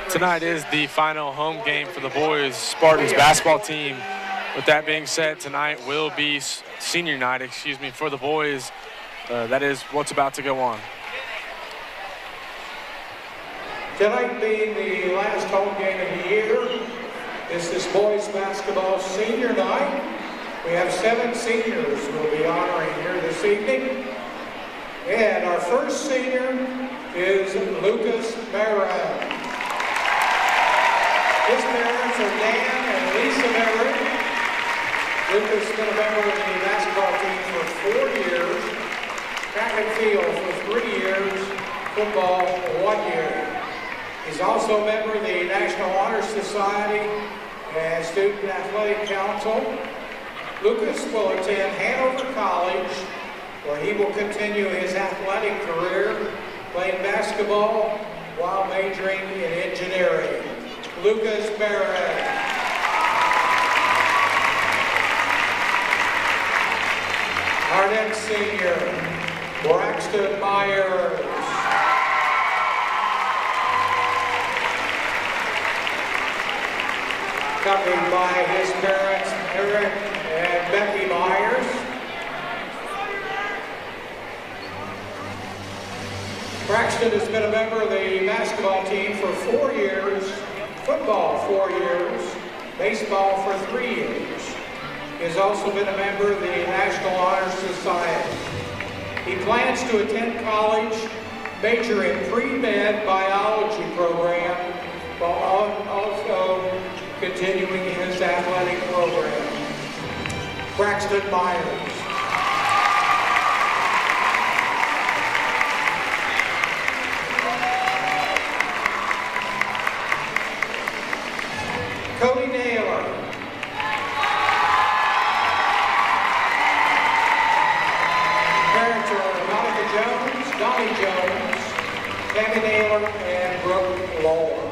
Tonight is the final home game for the boys Spartans basketball team. With that being said, tonight will be senior night, for the boys. That is what's about to go on. Tonight being the last home game of the year, this is boys basketball senior night. We have 7 seniors we'll be honoring here this evening. And our first senior is Lucas Barrett. His parents are Dan and Lisa Barrett. Lucas has been a member of the basketball team for 4 years, track and field for 3 years, football 1 year. He's also a member of the National Honor Society and Student Athletic Council. Lucas will attend Hanover College, where he will continue his athletic career, playing basketball while majoring in engineering. Lucas Barrett. Our next senior, Braxton Myers. Accompanied by his parents, Eric and Becky Myers. Braxton has been a member of the basketball team for 4 years, football 4 years, baseball for 3 years. He has also been a member of the National Honor Society. He plans to attend college, major in pre-med biology program, while also continuing his athletic program. Braxton Myers. Cody Naylor. Parents are Monica Jones, Donnie Jones, Tammy Naylor, and Brooke Lawler.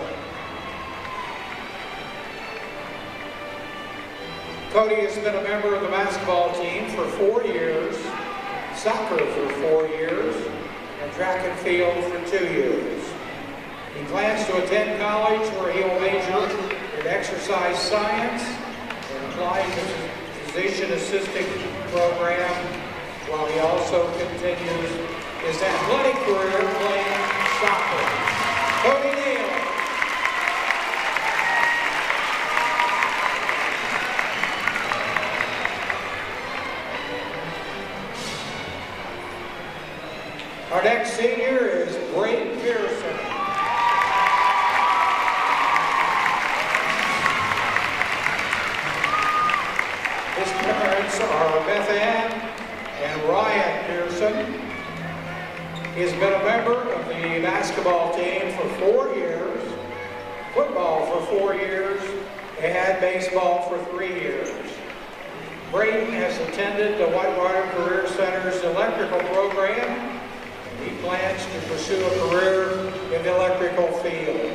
Cody has been a member of the basketball team for 4 years, soccer for 4 years, and track and field for 2 years. He plans to attend college where he will major in exercise science and apply to the physician assistant program, while he also continues his athletic career playing soccer. Cody Neal. Our next senior is Braden Pearson. His parents are Beth Ann and Ryan Pearson. He has been a member of the basketball team for 4 years, football for 4 years, and baseball for 3 years. Braden has attended the Whitewater Career Center's electrical program. He plans to pursue a career in the electrical field.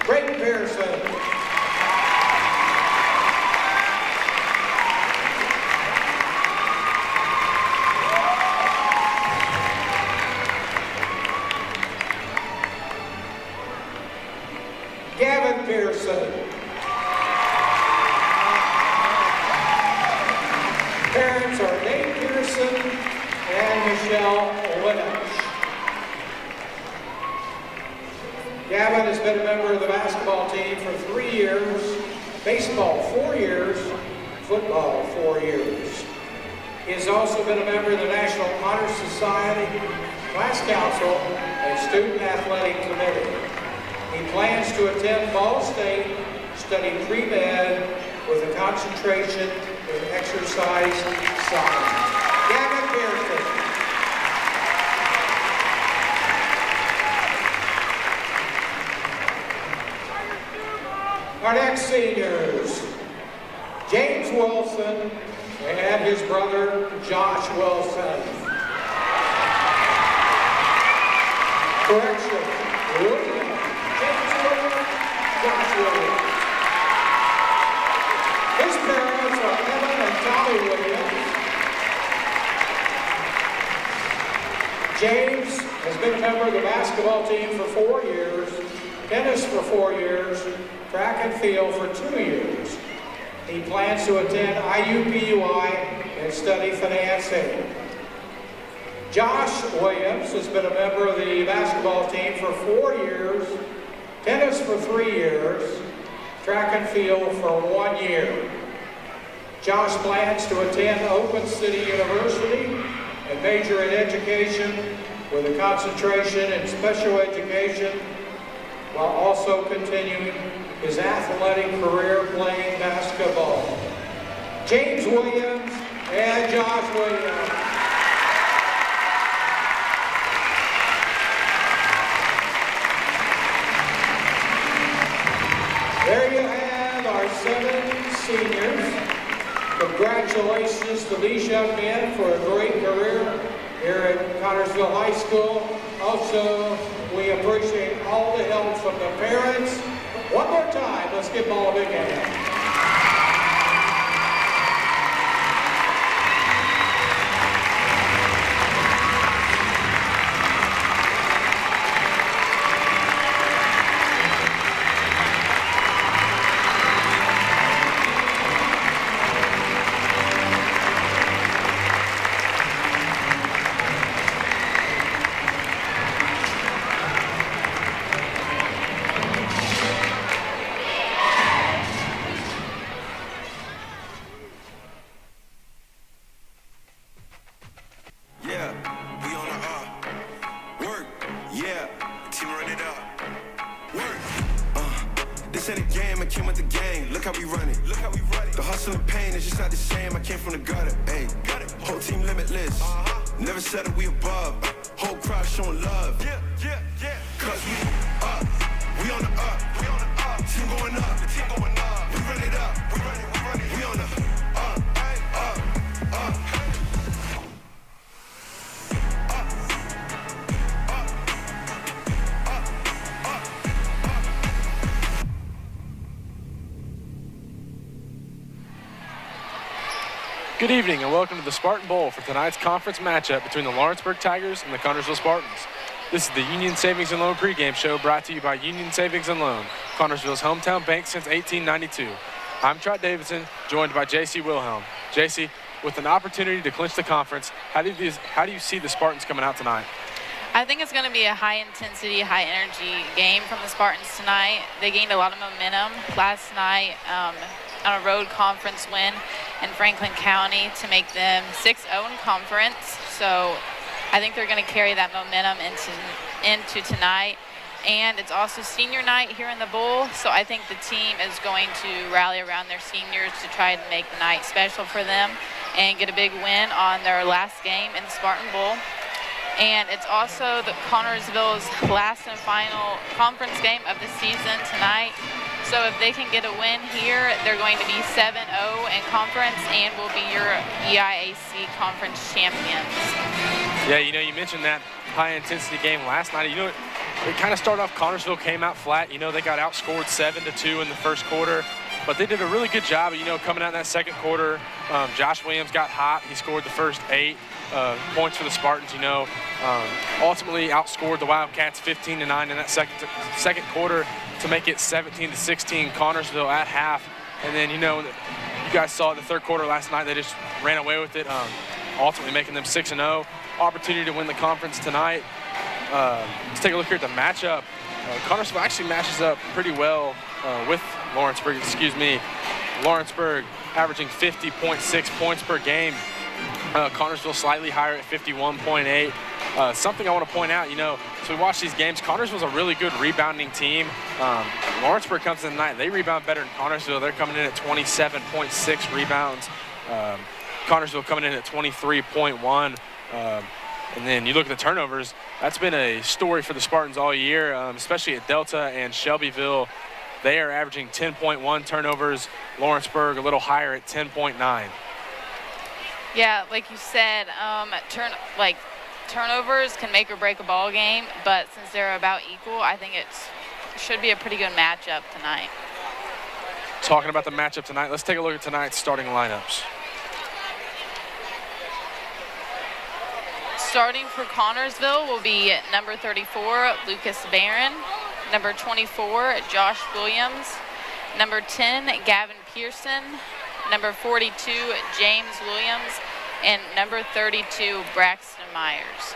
Braden Pearson. Gavin Pearson. Parents are Nate Pearson and Michelle Winnich. Gavin has been a member of the basketball team for 3 years, baseball 4 years, football 4 years. He has also been a member of the National Honor Society, Class Council, and Student Athletic Committee. He plans to attend Ball State, study pre-med with a concentration in exercise science. Gavin Pearson. Our next seniors, James Wilson and his brother, Josh Wilson. Correction, William, James William, Josh Williams. His parents are Evan and Tommy Williams. James has been a member of the basketball team for 4 years, tennis for 4 years, track and field for 2 years. He plans to attend IUPUI and study financing. Josh Williams has been a member of the basketball team for 4 years, tennis for 3 years, track and field for 1 year. Josh plans to attend Open City University and major in education with a concentration in special education while also continuing his athletic career playing basketball. James Williams and Josh Williams. There you have our 7 seniors. Congratulations to these young men for a great career here at Connersville High School. Also, we appreciate all the help from the parents. One more time, let's give them all a big hand. Good evening and welcome to the Spartan Bowl for tonight's conference matchup between the Lawrenceburg Tigers and the Connersville Spartans. This is the Union Savings and Loan pregame show brought to you by Union Savings and Loan, Connersville's hometown bank since 1892. I'm Trot Davidson, joined by J.C. Wilhelm. J.C., with an opportunity to clinch the conference, how do you see the Spartans coming out tonight? I think it's going to be a high-intensity, high-energy game from the Spartans tonight. They gained a lot of momentum last night on a road conference win in Franklin County to make them 6-0 in conference. So I think they're going to carry that momentum into tonight. And it's also senior night here in the bowl, so I think the team is going to rally around their seniors to try to make the night special for them and get a big win on their last game in the Spartan Bowl. And it's also the Connersville's last and final conference game of the season tonight. So if they can get a win here, they're going to be 7-0 in conference and will be your EIAC conference champions. Yeah, you mentioned that high-intensity game last night. It kind of started off, Connersville came out flat. They got outscored 7-2 in the first quarter. But they did a really good job, coming out in that second quarter. Josh Williams got hot. He scored the first 8 points for the Spartans, ultimately outscored the Wildcats 15-9 in that second quarter to make it 17-16 Connersville at half. And then, you guys saw it in the third quarter last night. They just ran away with it, ultimately making them 6-0. Opportunity to win the conference tonight. Let's take a look here at the matchup. Connersville actually matches up pretty well with Lawrenceburg, Lawrenceburg averaging 50.6 points per game. Connersville slightly higher at 51.8. Something I want to point out, so we watch these games, Connersville's a really good rebounding team. Lawrenceburg comes in tonight, they rebound better than Connersville. They're coming in at 27.6 rebounds. Connersville coming in at 23.1. And then you look at the turnovers, that's been a story for the Spartans all year, especially at Delta and Shelbyville. They are averaging 10.1 turnovers. Lawrenceburg a little higher at 10.9. Yeah, like you said, turnovers can make or break a ball game, but since they're about equal, I think it should be a pretty good matchup tonight. Talking about the matchup tonight, let's take a look at tonight's starting lineups. Starting for Connersville will be number 34, Lucas Barron. Number 24, Josh Williams. Number 10, Gavin Pearson. Number 42, James Williams. And number 32, Braxton Myers.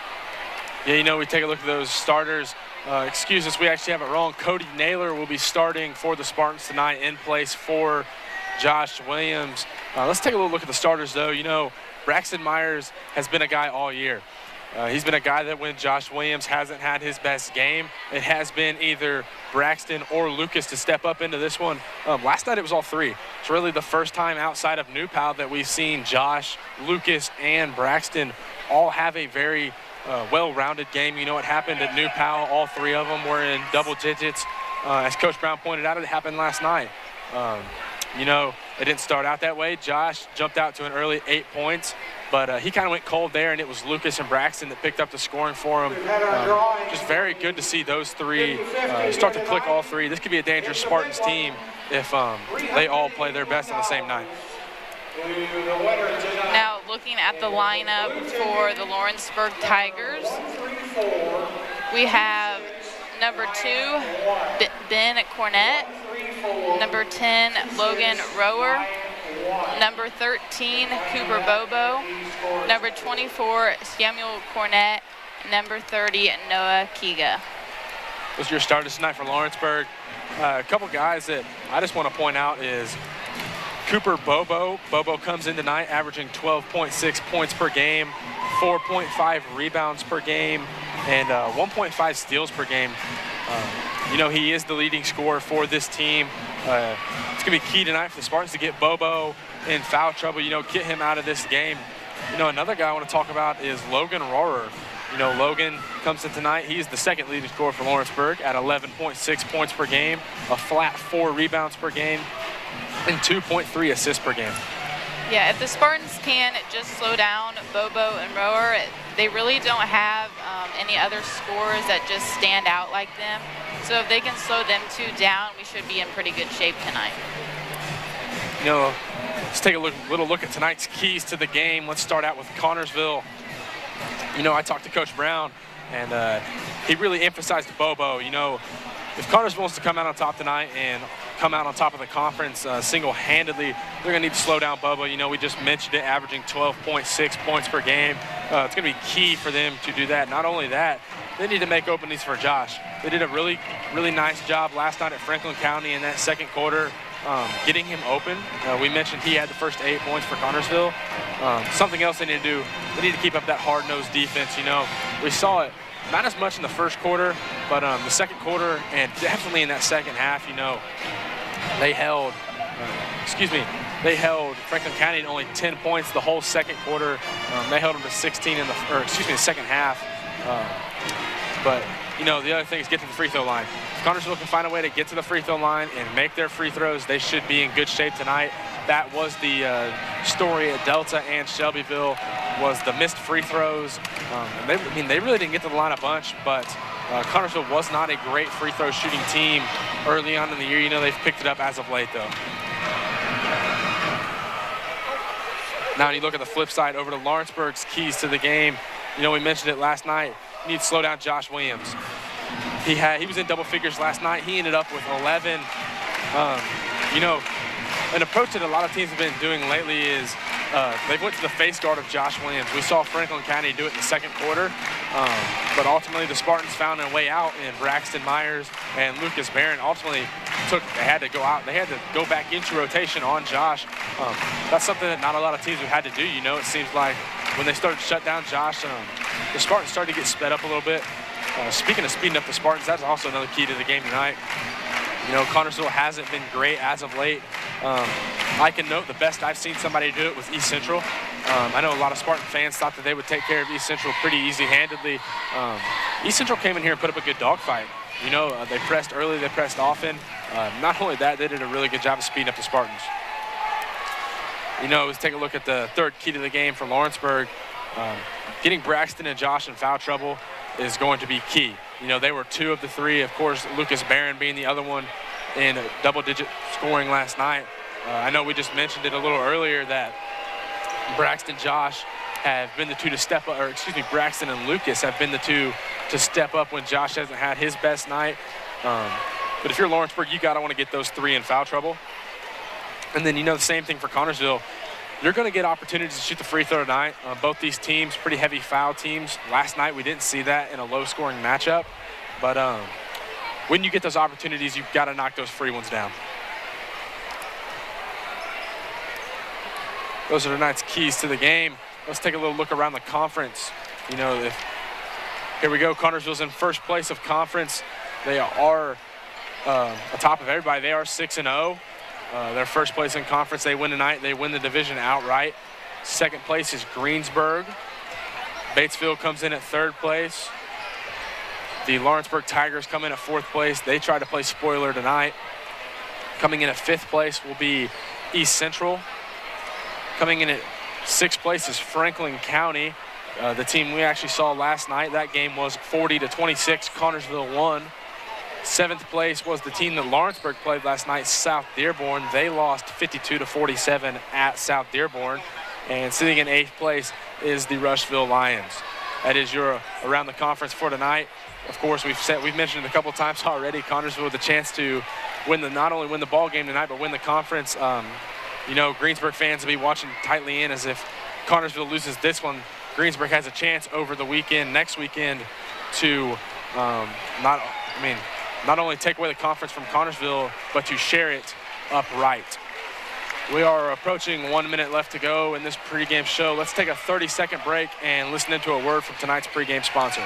Yeah, we take a look at those starters. Excuse us, we actually have it wrong. Cody Naylor will be starting for the Spartans tonight in place for Josh Williams. Let's take a little look at the starters, though. Braxton Myers has been a guy all year. He's been a guy that when Josh Williams hasn't had his best game, it has been either Braxton or Lucas to step up into this one. Last night it was all three. It's really the first time outside of New Pal that we've seen Josh, Lucas, and Braxton all have a very well-rounded game. It happened at New Pal. All three of them were in double digits. As Coach Brown pointed out, it happened last night. It didn't start out that way. Josh jumped out to an early 8 points, but he kind of went cold there, and it was Lucas and Braxton that picked up the scoring for him. Just very good to see those three start to click, all three. This could be a dangerous Spartans team if they all play their best on the same night. Now looking at the lineup for the Lawrenceburg Tigers, we have number 2, Ben Cornett. Number 10, Logan Rower. Number 13, Cooper Bobo. Number 24, Samuel Cornett. Number 30, Noah Kiga. Those are your starters tonight for Lawrenceburg. A couple guys that I just want to point out is Cooper Bobo. Bobo comes in tonight averaging 12.6 points per game, 4.5 rebounds per game, and 1.5 steals per game. He is the leading scorer for this team. It's going to be key tonight for the Spartans to get Bobo in foul trouble, get him out of this game. Another guy I want to talk about is Logan Rohrer. Logan comes in tonight. He's the second leading scorer for Lawrenceburg at 11.6 points per game, a flat 4 rebounds per game, and 2.3 assists per game. Yeah, if the Spartans can just slow down Bobo and Rower, they really don't have any other scorers that just stand out like them. So if they can slow them two down, we should be in pretty good shape tonight. Let's take a little look at tonight's keys to the game. Let's start out with Connorsville. I talked to Coach Brown, and he really emphasized Bobo. If Connorsville wants to come out on top tonight and come out on top of the conference single-handedly, they're going to need to slow down Bobo. We just mentioned it, averaging 12.6 points per game. It's going to be key for them to do that. Not only that, they need to make openings for Josh. They did a really, really nice job last night at Franklin County in that second quarter, getting him open. We mentioned he had the first 8 points for Connorsville. Something else they need to do, they need to keep up that hard-nosed defense. We saw it not as much in the first quarter, but the second quarter and definitely in that second half, they held Franklin County to only 10 points the whole second quarter. They held them to 16 in the second half. But the other thing is get to the free throw line. If Connorsville can find a way to get to the free throw line and make their free throws, they should be in good shape tonight. That was the story at Delta and Shelbyville, was the missed free throws. They really didn't get to the line a bunch, but Connorsville was not a great free throw shooting team early on in the year. They've picked it up as of late, though. Now, when you look at the flip side over to Lawrenceburg's keys to the game, we mentioned it last night. You need to slow down Josh Williams. He was in double figures last night. He ended up with 11. An approach that a lot of teams have been doing lately is they went to the face guard of Josh Williams. We saw Franklin County do it in the second quarter, but ultimately the Spartans found a way out, and Braxton Myers and Lucas Barron ultimately they had to go out. They had to go back into rotation on Josh. That's something that not a lot of teams have had to do. It seems like when they started to shut down Josh, the Spartans started to get sped up a little bit. Speaking of speeding up the Spartans, that's also another key to the game tonight. Connorsville hasn't been great as of late. I can note the best I've seen somebody do it was East Central. I know a lot of Spartan fans thought that they would take care of East Central pretty easy-handedly. East Central came in here and put up a good dogfight. They pressed early, they pressed often. Not only that, they did a really good job of speeding up the Spartans. Let's take a look at the third key to the game for Lawrenceburg. Getting Braxton and Josh in foul trouble is going to be key. They were 2 of the 3. Of course, Lucas Barron being the other one in double-digit scoring last night. I know we just mentioned it a little earlier that Braxton, Josh have been the 2 to step up, Braxton and Lucas have been the 2 to step up when Josh hasn't had his best night. But if you're Lawrenceburg, you gotta want to get those 3 in foul trouble. And then the same thing for Connorsville. You're going to get opportunities to shoot the free throw tonight. Both these teams, pretty heavy foul teams. Last night we didn't see that in a low-scoring matchup. But when you get those opportunities, you've got to knock those free ones down. Those are tonight's keys to the game. Let's take a little look around the conference. Here we go. Connorsville's in first place of conference. They are atop of everybody. They are 6-0. They're first place in conference. They win tonight. They win the division outright. Second place is Greensburg. Batesville comes in at third place. The Lawrenceburg Tigers come in at fourth place. They try to play spoiler tonight. Coming in at fifth place will be East Central. Coming in at sixth place is Franklin County. The team we actually saw last night. That game was 40-26. Connorsville won. Seventh place was the team that Lawrenceburg played last night, South Dearborn. They lost 52-47 at South Dearborn. And sitting in eighth place is the Rushville Lions. That is your around the conference for tonight. Of course, we've mentioned it a couple times already. Connorsville with a chance to not only win the ball game tonight, but win the conference. Greensburg fans will be watching tightly in as if Connorsville loses this one. Greensburg has a chance over the next weekend, to not only take away the conference from Connorsville, but to share it upright. We are approaching 1 minute left to go in this pregame show. Let's take a 30-second break and listen into a word from tonight's pregame sponsor.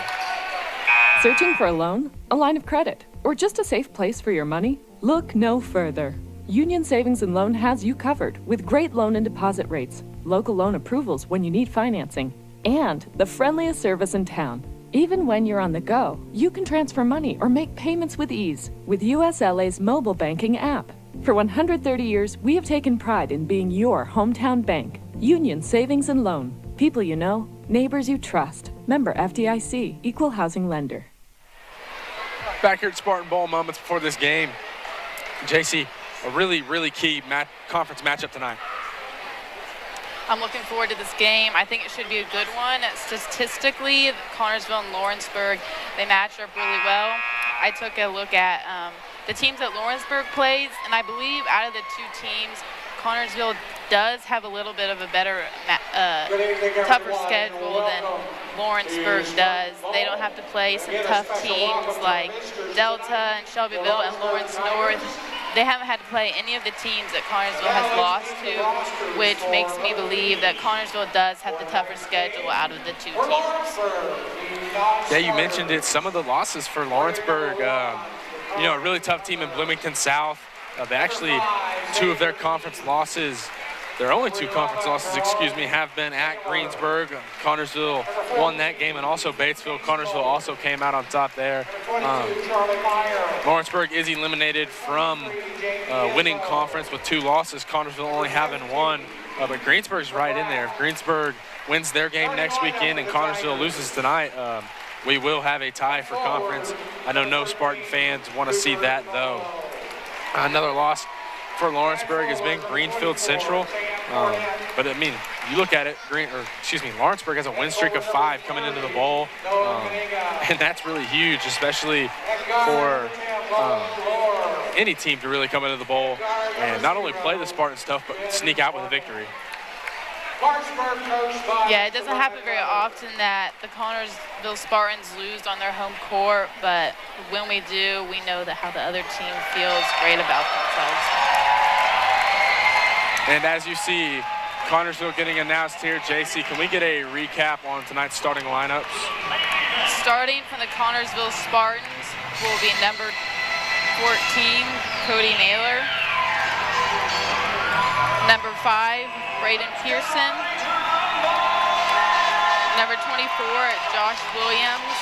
Searching for a loan, a line of credit, or just a safe place for your money? Look no further. Union Savings and Loan has you covered with great loan and deposit rates, local loan approvals when you need financing, and the friendliest service in town. Even when you're on the go, you can transfer money or make payments with ease with USLA's mobile banking app. For 130 years, we have taken pride in being your hometown bank. Union Savings and Loan. People you know, neighbors you trust. Member FDIC, Equal Housing Lender. Back here at Spartan Bowl moments before this game. JC, a really, really key conference matchup tonight. I'm looking forward to this game. I think it should be a good one. Statistically, Connorsville and Lawrenceburg, they match up really well. I took a look at the teams that Lawrenceburg plays, and I believe out of the two teams, Connorsville does have a little bit of a better, tougher schedule than Lawrenceburg does. They don't have to play some tough teams like Delta and Shelbyville and Lawrence North. They haven't had to play any of the teams that Connorsville has lost to, which makes me believe that Connorsville does have the tougher schedule out of the two teams. Yeah, you mentioned it. Some of the losses for Lawrenceburg, a really tough team in Bloomington South. They actually, two of their conference losses, their only two conference losses, have been at Greensburg. Connorsville won that game, and also Batesville. Connorsville also came out on top there. Lawrenceburg is eliminated from winning conference with two losses. Connorsville only having one, but Greensburg's right in there. If Greensburg wins their game next weekend and Connorsville loses tonight, we will have a tie for conference. I know no Spartan fans want to see that, though. Another loss for Lawrenceburg has been Greenfield Central. But you look at it, Lawrenceburg has a win streak of 5 coming into the bowl. And that's really huge, especially for any team to really come into the bowl and not only play the Spartan stuff, but sneak out with a victory. Yeah, it doesn't happen very often that the Connorsville Spartans lose on their home court, but when we do, we know that how the other team feels great about themselves. And as you see, Connorsville getting announced here. JC, can we get a recap on tonight's starting lineups? Starting from the Connorsville Spartans will be number 14, Cody Naylor. Number 5, Braden Pearson. Number 24, Josh Williams.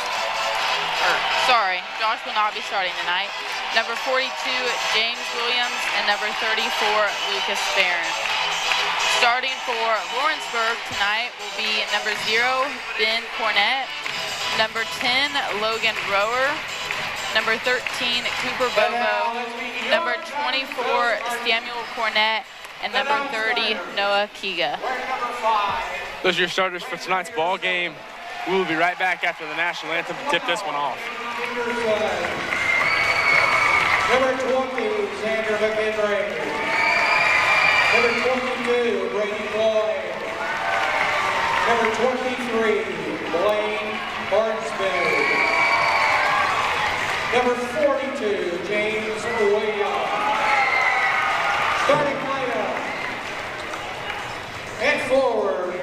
Josh will not be starting tonight. Number 42, James Williams, and number 34, Lucas Barron. Starting for Lawrenceburg tonight will be number 0, Ben Cornett. Number 10, Logan Rower. Number 13, Cooper Bobo. Number 24, Samuel Cornett. And number 30, Noah Kiga. Those are your starters for tonight's ball game. We will be right back after the national anthem to tip this one off. Number 20, Xander McHenry. Number 22, Brady Floyd. Number 23, Blaine Barnsfield. Number 42, James Williams. Starting lineup. And forward,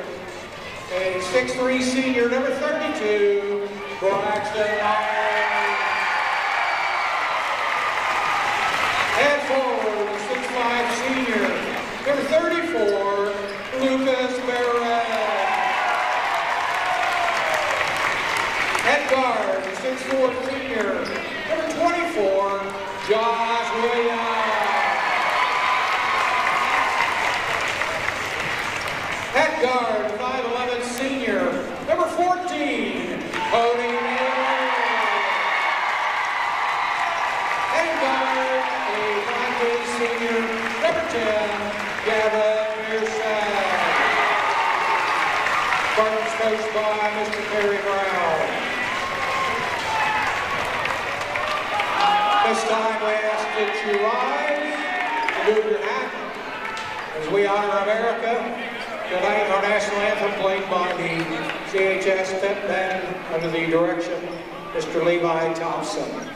a 6'3" senior, number 32, Braxton Myers. And forward, a 6'5" senior, number 34, Lucas Barrett. At guard, 6'4" senior, number 24, Josh Williams. At guard, 5'11" senior, number 14, Cody Naylor. At guard, a 5'8" senior, number 10, Gavin Pearson. Spartans coached by Mr. Terry Brown. This time we ask that you rise and move your hat as we honor America. Tonight our national anthem played by the CHS Spartan under the direction of Mr. Levi Thompson.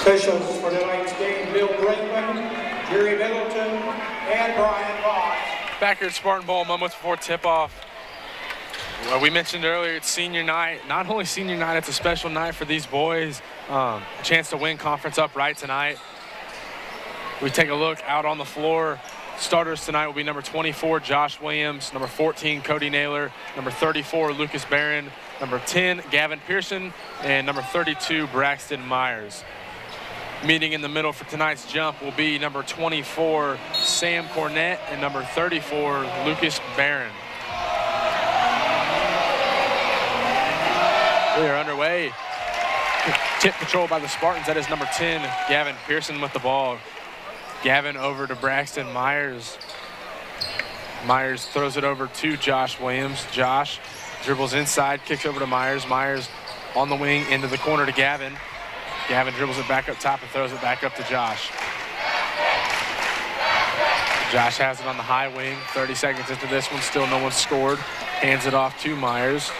Officials for tonight's game, Bill Brinkman, Jerry Middleton, and Brian Voss. Back here at Spartan Bowl, moments before tip-off. Well, we mentioned earlier, it's senior night. Not only senior night, it's a special night for these boys. A chance to win conference upright tonight. We take a look out on the floor. Starters tonight will be number 24, Josh Williams, number 14, Cody Naylor, number 34, Lucas Barron, number 10, Gavin Pearson, and number 32, Braxton Myers. Meeting in the middle for tonight's jump will be number 24, Sam Cornett, and number 34, Lucas Barron. We are underway. Tip control by the Spartans. That is number 10, Gavin Pearson with the ball. Gavin over to Braxton Myers. Myers throws it over to Josh Williams. Josh dribbles inside, kicks over to Myers. Myers on the wing into the corner to Gavin. Gavin dribbles it back up top and throws it back up to Josh. Josh has it on the high wing. 30 seconds into this one, still no one scored. Hands it off to Myers.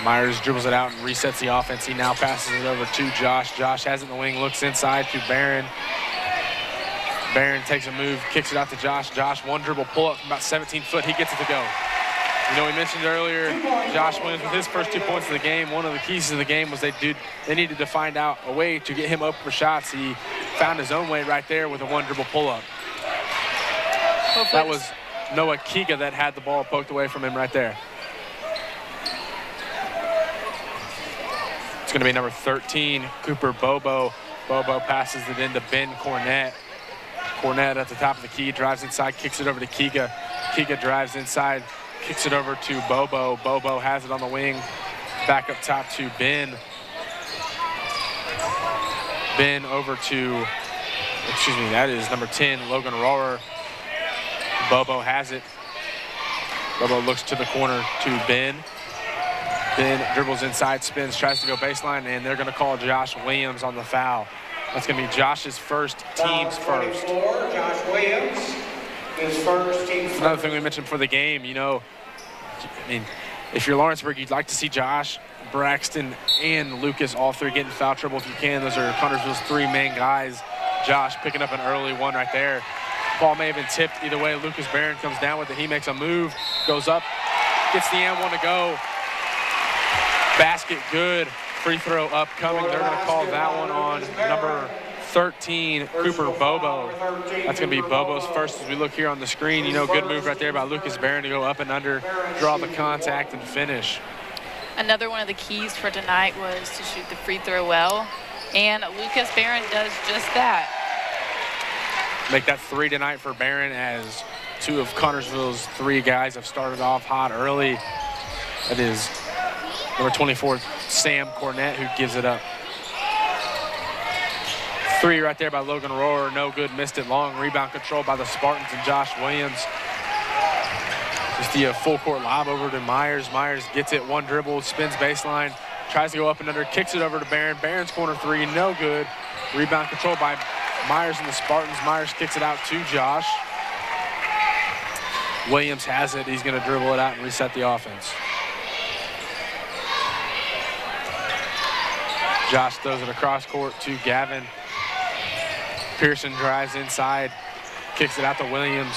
Myers dribbles it out and resets the offense. He now passes it over to Josh. Josh has it in the wing, looks inside to Barron. Barron takes a move, kicks it out to Josh. Josh, one dribble pull up from about 17 foot. He gets it to go. You know, we mentioned earlier, Josh Williams with his first 2 points of the game. One of the keys to the game was they needed to find out a way to get him open for shots. He found his own way right there with a one dribble pull up. That was Noah Kiga that had the ball poked away from him right there. It's going to be number 13, Cooper Bobo. Bobo passes it into Ben Cornett. Cornett at the top of the key, drives inside, kicks it over to Kiga. Kiga drives inside, kicks it over to Bobo. Bobo has it on the wing, back up top to Ben. Ben over to, that is number 10, Logan Rohrer. Bobo has it. Bobo looks to the corner to Ben. Ben dribbles inside, spins, tries to go baseline, and they're going to call Josh Williams on the foul. That's going to be Josh's first, team's first. 24, Josh Williams, his first, team's first. Another thing we mentioned for the game, you know, I mean, if you're Lawrenceburg, you'd like to see Josh, Braxton, and Lucas all three get in foul trouble if you can. Those are Connersville's three main guys. Josh picking up an early one right there. Ball may have been tipped either way. Lucas Barron comes down with it. He makes a move, goes up, gets the and one to go. Basket good. Free throw upcoming. They're going to call that one on number 13, Cooper Bobo. That's going to be Bobo's first as we look here on the screen. You know, good move right there by Lucas Barron to go up and under, draw the contact, and finish. Another one of the keys for tonight was to shoot the free throw well, and Lucas Barron does just that. Make that 3 tonight for Barron, as 2 of Connersville's 3 guys have started off hot early. That is number 24, Sam Cornett, who gives it up. 3 right there by Logan Rohrer, no good, missed it long. Rebound control by the Spartans and Josh Williams. Just the full court lob over to Myers. Myers gets it, 1 dribble, spins baseline, tries to go up and under, kicks it over to Barron. Barron's corner 3, no good. Rebound control by Myers and the Spartans. Myers kicks it out to Josh. Williams has it. He's going to dribble it out and reset the offense. Josh throws it across court to Gavin. Pearson drives inside, kicks it out to Williams.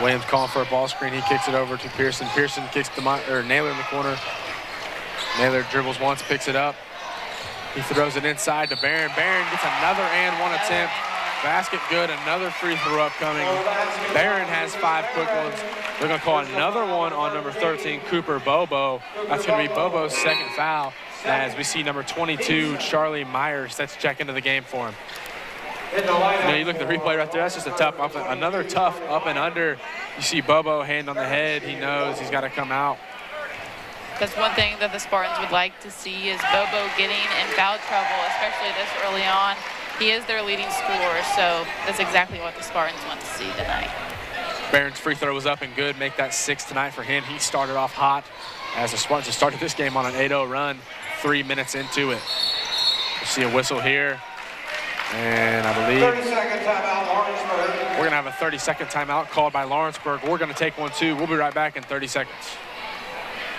Williams calling for a ball screen. He kicks it over to Pearson. Pearson kicks to Naylor in the corner. Naylor dribbles once, picks it up. He throws it inside to Barron. Barron gets another and one attempt. Basket good, another free throw upcoming. Barron has 5 quick ones. They're going to call another one on number 13, Cooper Bobo. That's going to be Bobo's second foul, as we see number 22, Charlie Myers, set to check into the game for him. You know, you look at the replay right there, that's just a tough another tough up and under. You see Bobo hand on the head. He knows he's got to come out. That's one thing that the Spartans would like to see, is Bobo getting in foul trouble, especially this early on. He is their leading scorer, so that's exactly what the Spartans want to see tonight. Barron's free throw was up and good. Make that 6 tonight for him. He started off hot, as the Spartans have started this game on an 8-0 run, 3 minutes into it. We'll see a whistle here. And I believe 30-second timeout, Lawrenceburg. we're going to have a 30-second timeout called by Lawrenceburg. We're going to take one, too. We'll be right back in 30 seconds.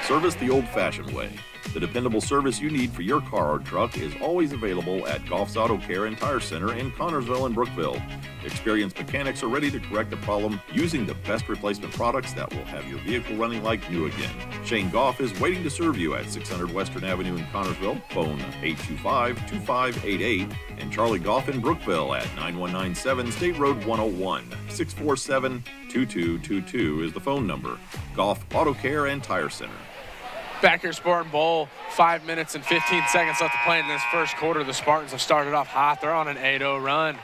Service the old-fashioned way. The dependable service you need for your car or truck is always available at Goff's Auto Care and Tire Center in Connersville and Brookville. Experienced mechanics are ready to correct the problem using the best replacement products that will have your vehicle running like new again. Shane Goff is waiting to serve you at 600 Western Avenue in Connersville, phone 825-2588, and Charlie Goff in Brookville at 9197 State Road 101. 647-2222 is the phone number. Goff Auto Care and Tire Center. Back here, Spartan Bowl, 5 minutes and 15 seconds left to play in this first quarter. The Spartans have started off hot. They're on an 8-0 run,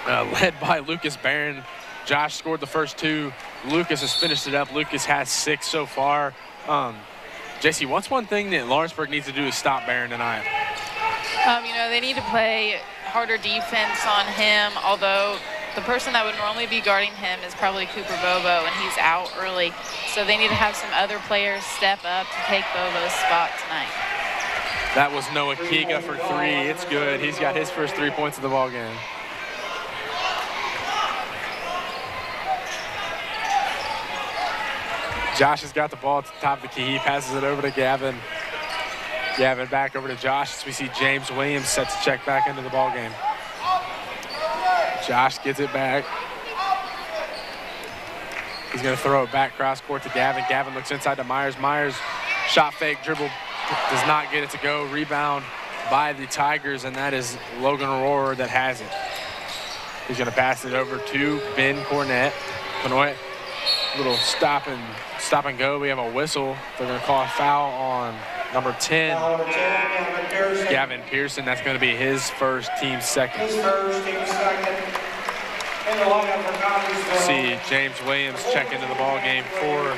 led by Lucas Barron. Josh scored the first 2. Lucas has finished it up. Lucas has 6 so far. JC, what's one thing that Lawrenceburg needs to do is stop Barron tonight? You know, they need to play harder defense on him, although the person that would normally be guarding him is probably Cooper Bobo, and he's out early. So they need to have some other players step up to take Bobo's spot tonight. That was Noah Kiga for 3. It's good. He's got his first 3 points of the ball game. Josh has got the ball at the top of the key. He passes it over to Gavin. Gavin back over to Josh as we see James Williams set to check back into the ball game. Josh gets it back. He's going to throw it back cross court to Gavin. Gavin looks inside to Myers. Myers shot fake, dribble, does not get it to go. Rebound by the Tigers, and that is Logan Rohrer that has it. He's going to pass it over to Ben Cornett. Benoit, little stop and go. We have a whistle. They're going to call a foul on number 10, Gavin Pearson. That's going to be his first, team second. His first, team second. In the lineup for Connersville. See James Williams check into the ball game for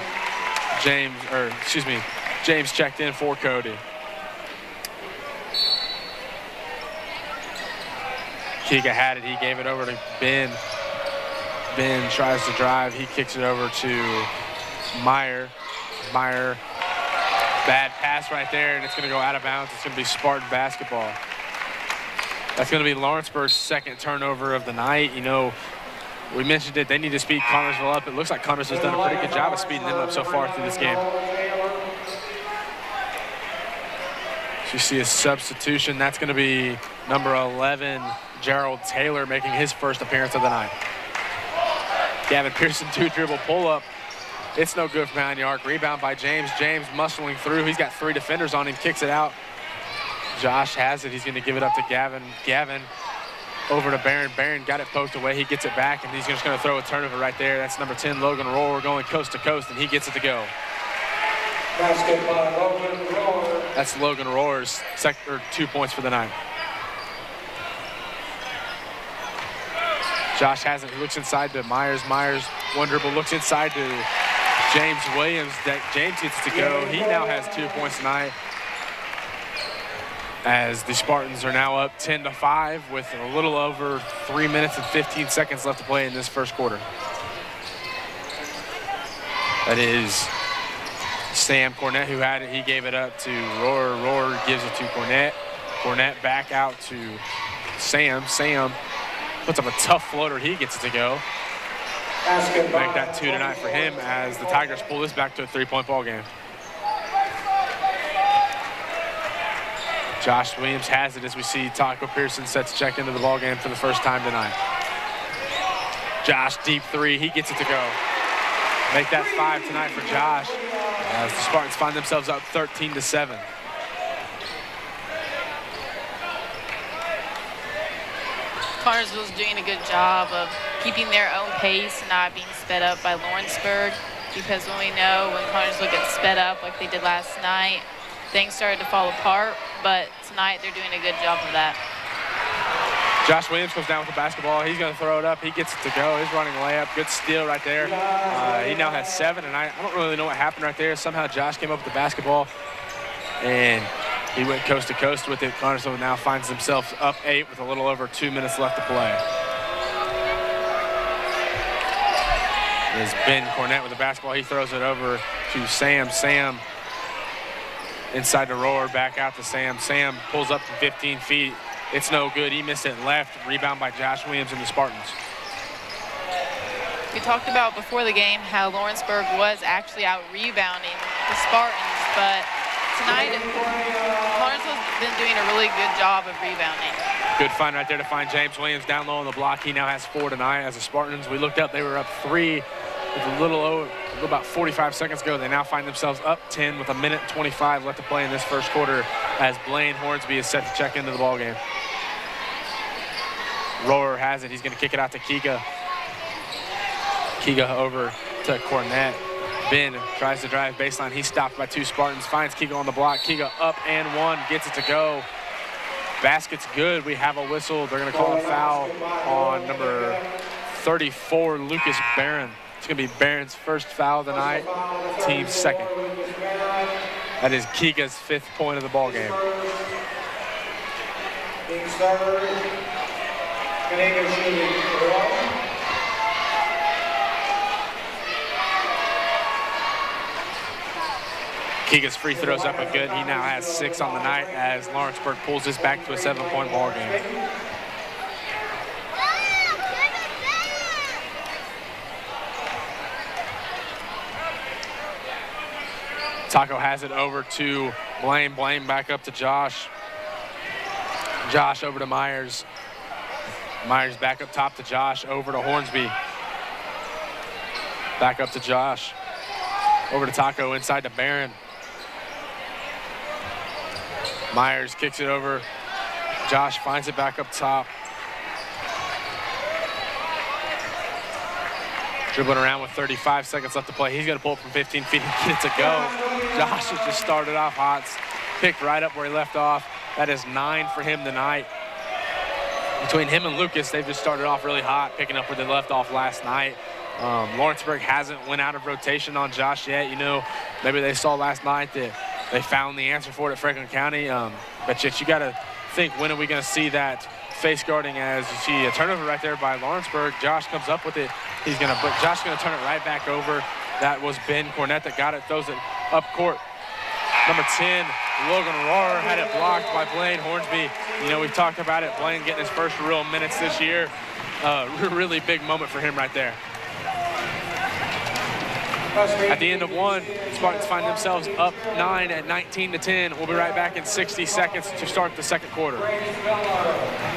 James checked in for Cody. Kika had it. He gave it over to Ben. Ben tries to drive. He kicks it over to Meyer. Meyer, bad pass right there, and it's going to go out of bounds. It's going to be Spartan basketball. That's going to be Lawrenceburg's second turnover of the night. You know, we mentioned it. They need to speed Connersville up. It looks like Connersville's done a pretty good job of speeding them up so far through this game. So you see a substitution. That's going to be number 11, Gerald Taylor, making his first appearance of the night. Gavin Pearson, 2-dribble pull-up. It's no good from behind the arc. Rebound by James. James muscling through. He's got 3 defenders on him. Kicks it out. Josh has it. He's going to give it up to Gavin. Gavin over to Barron. Barron got it poked away. He gets it back, and he's just going to throw a turnover right there. That's number 10, Logan Rohr, going coast to coast, and he gets it to go. Basket by Logan Rohr. That's Logan Rohr's 2 points for the night. Josh has it. He looks inside to Myers. Myers, 1 dribble, looks inside to James Williams. James gets it to go. He now has 2 points tonight, as the Spartans are now up 10-5 with a little over 3 minutes and 15 seconds left to play in this first quarter. That is Sam Cornett who had it. He gave it up to Rohr. Rohr gives it to Cornett. Cornett back out to Sam. Sam puts up a tough floater. He gets it to go. Make that 2 tonight for him as the Tigers pull this back to a 3-point ball game. Josh Williams has it as we see Taco Pearson set to check into the ball game for the first time tonight. Josh, deep 3, he gets it to go. Make that 5 tonight for Josh as the Spartans find themselves up 13-7. Connersville's doing a good job of keeping their own pace and not being sped up by Lawrenceburg, because when we know when Connersville gets sped up like they did last night, things started to fall apart, but tonight they're doing a good job of that. Josh Williams comes down with the basketball. He's going to throw it up. He gets it to go. He's running layup. Good steal right there. He now has 7, and I don't really know what happened right there. Somehow Josh came up with the basketball, and he went coast to coast with it. Connersville now finds themselves up 8 with a little over 2 minutes left to play. There's Ben Cornett with the basketball. He throws it over to Sam. Sam inside the Rohr, back out to Sam. Sam pulls up from 15 feet. It's no good. He missed it left. Rebound by Josh Williams and the Spartans. We talked about before the game how Lawrenceburg was actually out rebounding the Spartans, but tonight Lawrenceburg's been doing a really good job of rebounding. Good find right there to find James Williams down low on the block. He now has 4 tonight as the Spartans. We looked up, they were up 3 with about 45 seconds ago. They now find themselves up 10 with 1:25 left to play in this first quarter as Blaine Hornsby is set to check into the ball game. Rohr has it. He's going to kick it out to Kika. Kika over to Cornett. Ben tries to drive baseline. He's stopped by 2 Spartans. Finds Kika on the block. Kika up and 1. Gets it to go. Basket's good. We have a whistle. They're going to call a foul on number 34, Lucas Barron. It's going to be Barron's first foul of the night, team's second. That is Kika's 5th point of the ball game. Kika's free throws up and good. He now has 6 on the night as Lawrenceburg pulls this back to a 7-point ball game. Taco has it over to Blaine. Blaine back up to Josh. Josh over to Myers. Myers back up top to Josh, over to Hornsby. Back up to Josh. Over to Taco, inside to Barron. Myers kicks it over. Josh finds it back up top. Dribbling around with 35 seconds left to play. He's going to pull it from 15 feet and get it to go. Josh has just started off hot. Picked right up where he left off. That is 9 for him tonight. Between him and Lucas, they've just started off really hot, picking up where they left off last night. Lawrenceburg hasn't went out of rotation on Josh yet. You know, maybe they saw last night that they found the answer for it at Franklin County. But yet you got to think, when are we going to see that face guarding as you see a turnover right there by Lawrenceburg. Josh comes up with it. Josh's gonna turn it right back over. That was Ben Cornett that got it, throws it up court. Number 10, Logan Rohrer had it blocked by Blaine Hornsby. You know, we've talked about it. Blaine getting his first real minutes this year. Really big moment for him right there. At the end of one, Spartans find themselves up 9 at 19-10. We'll be right back in 60 seconds to start the second quarter.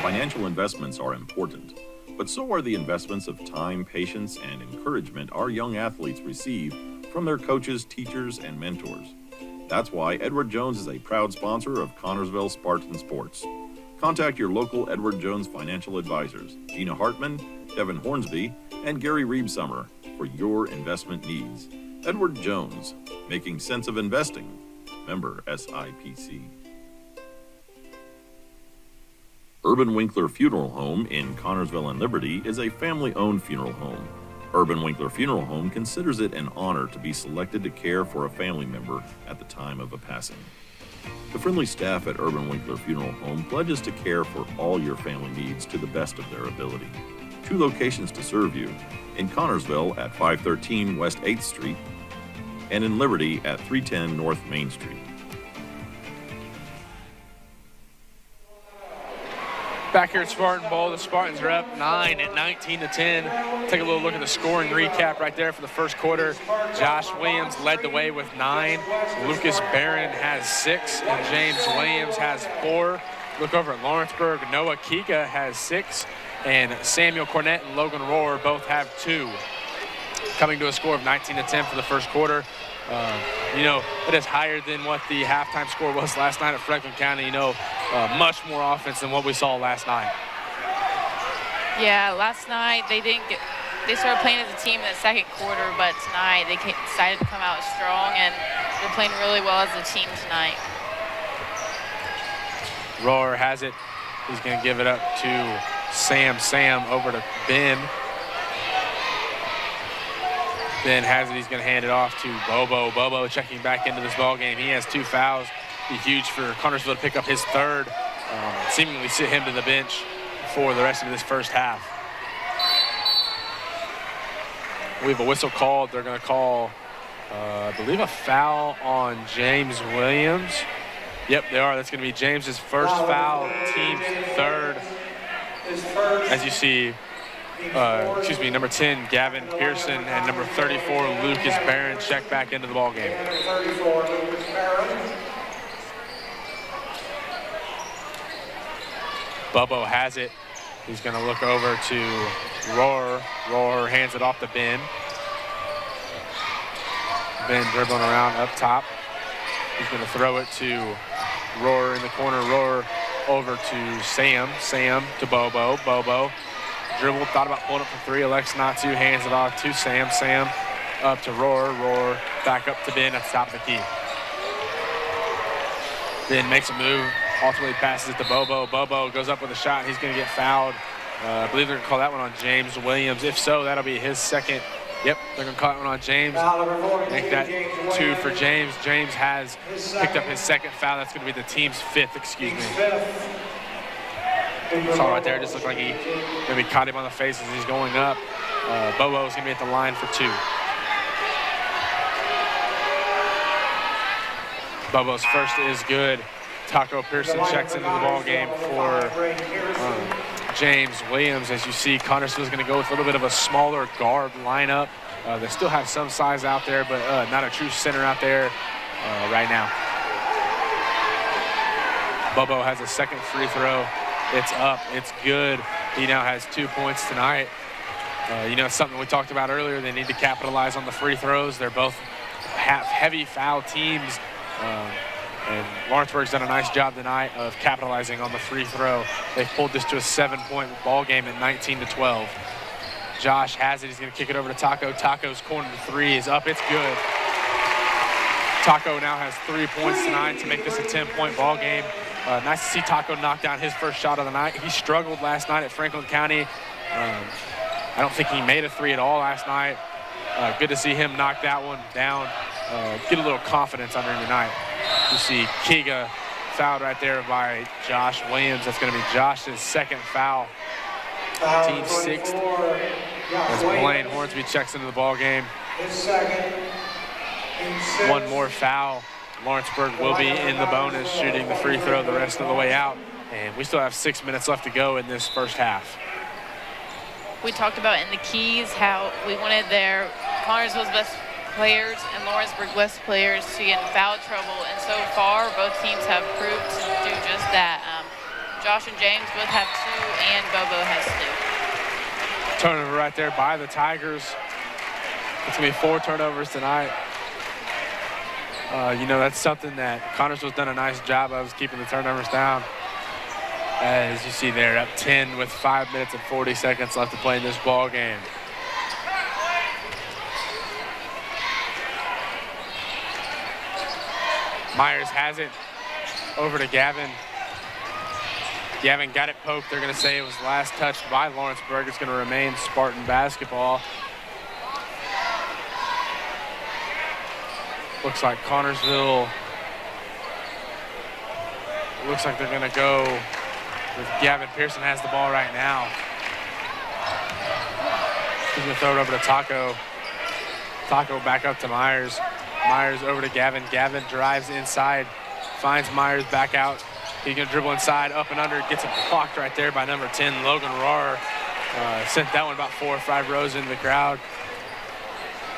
Financial investments are important, but so are the investments of time, patience, and encouragement our young athletes receive from their coaches, teachers, and mentors. That's why Edward Jones is a proud sponsor of Connersville Spartan Sports. Contact your local Edward Jones financial advisors, Gina Hartman, Devin Hornsby, and Gary Reebsummer, for your investment needs. Edward Jones, making sense of investing. Member SIPC. Urban Winkler Funeral Home in Connersville and Liberty is a family-owned funeral home. Urban Winkler Funeral Home considers it an honor to be selected to care for a family member at the time of a passing. The friendly staff at Urban Winkler Funeral Home pledges to care for all your family needs to the best of their ability. 2 locations to serve you: in Connersville at 513 West 8th Street and in Liberty at 310 North Main Street. Back here at Spartan Bowl, the Spartans are up 9 at 19-10. Take a little look at the scoring recap right there for the first quarter. Josh Williams led the way with 9. Lucas Barron has 6, and James Williams has 4. Look over at Lawrenceburg. Noah Kika has 6, and Samuel Cornett and Logan Rohrer both have 2. Coming to a score of 19-10 for the first quarter. You know, it is higher than what the halftime score was last night at Franklin County. You know, much more offense than what we saw last night. Yeah, last night they started playing as a team in the second quarter, but tonight they decided to come out strong, and they're playing really well as a team tonight. Rohrer has it. He's going to give it up to Sam over to Ben. Ben has it. He's going to hand it off to Bobo. Bobo checking back into this ball game. He has 2 fouls. Be huge for Connersville to pick up his 3rd. Seemingly sit him to the bench for the rest of this first half. We have a whistle called. They're going to call, I believe, a foul on James Williams. Yep, they are. That's going to be James's first foul, team's 3rd. As you see, number 10, Gavin Pearson, and number 34, Lucas Barron, check back into the ball game. Bubbo has it. He's going to look over to Rohrer. Rohrer hands it off to Ben. Ben dribbling around up top. He's going to throw it to Rohrer in the corner. Rohrer over to Sam. Sam to Bobo. Bobo dribbled, thought about pulling up for 3, elects not to, hands it off to Sam. Sam up to Rohrer. Rohrer back up to Ben at the top of the key. Ben makes a move, ultimately passes it to Bobo. Bobo goes up with a shot. He's going to get fouled. I believe they're going to call that one on James Williams. If so, that'll be his 2nd. Yep, they're going to call that one on James. Make that 2 for James. James has picked up his 2nd foul. That's going to be the team's 5th, excuse me. Saw right there, just looked like he maybe caught him on the face as he's going up. Bobo is going to be at the line for 2. Bobo's first is good. Taco Pearson checks into the ball game for James Williams. As you see, Connersville is going to go with a little bit of a smaller guard lineup. They still have some size out there, but not a true center out there right now. Bobo has a 2nd free throw. It's up. It's good. He now has 2 points tonight. You know, it's something we talked about earlier. They need to capitalize on the free throws. They're both heavy foul teams. And Lawrenceburg's done a nice job tonight of capitalizing on the free throw. They've pulled this to a 7-point ball game at 19-12. Josh has it. He's going to kick it over to Taco. Taco's corner 3 is up. It's good. Taco now has 3 points tonight to make this a 10-point ball game. Nice to see Taco knock down his first shot of the night. He struggled last night at Franklin County. I don't think he made a 3 at all last night. Good to see him knock that one down. Get a little confidence under him tonight. You see Kiga fouled right there by Josh Williams. That's going to be Josh's second foul. Team sixth. As Blaine Hornsby checks into the ball game. His second. One more foul. Lawrenceburg will be in the bonus, shooting the free throw the rest of the way out. And we still have 6 minutes left to go in this first half. We talked about in the keys how we wanted their Connersville's best players and Lawrenceburg West players to get in foul trouble. And so far, both teams have proved to do just that. Josh and James both have 2, and Bobo has 2. Turnover right there by the Tigers. It's going to be 4 turnovers tonight. You know, that's something that Connersville's done a nice job of, is keeping the turnovers down. As you see there, up 10 with 5 minutes and 40 seconds left to play in this ball game. Myers has it over to Gavin. Gavin got it poked. They're going to say it was last touched by Lawrenceburg. It's going to remain Spartan basketball. Looks like Connersville, looks like they're going to go with Gavin Pearson has the ball right now. He's going to throw it over to Taco. Taco back up to Myers. Myers over to Gavin. Gavin drives inside, finds Myers back out. He's going to dribble inside, up and under, gets it blocked right there by number 10, Logan Rohrer. Sent that one about 4 or 5 rows into the crowd.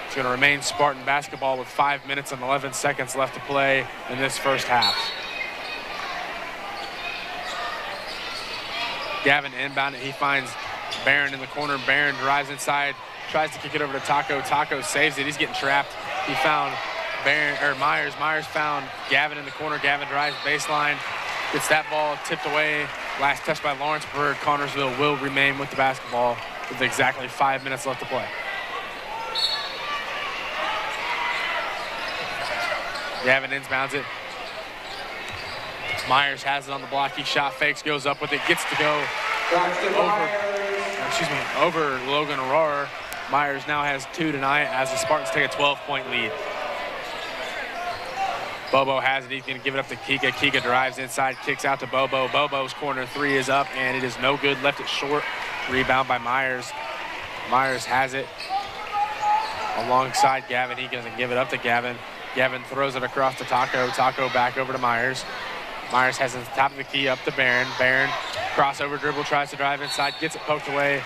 It's going to remain Spartan basketball with 5 minutes and 11 seconds left to play in this first half. Gavin inbound it. He finds Barron in the corner. Barron drives inside, tries to kick it over to Taco. Taco saves it. He's getting trapped. He found Myers. Myers found Gavin in the corner. Gavin drives baseline, gets that ball tipped away. Last touch by Lawrenceburg. Connersville will remain with the basketball with exactly 5 minutes left to play. Gavin inbounds it. Myers has it on the block. He shot fakes, goes up with it, gets to go over Logan Rohrer. Myers now has 2 tonight as the Spartans take a 12-point lead. Bobo has it. He's going to give it up to Kiga. Kiga drives inside, kicks out to Bobo. Bobo's corner 3 is up, and it is no good. Left it short. Rebound by Myers. Myers has it alongside Gavin. He doesn't give it up to Gavin. Gavin throws it across to Taco. Taco back over to Myers. Myers has it at the top of the key up to Barron. Barron crossover dribble, tries to drive inside, gets it poked away.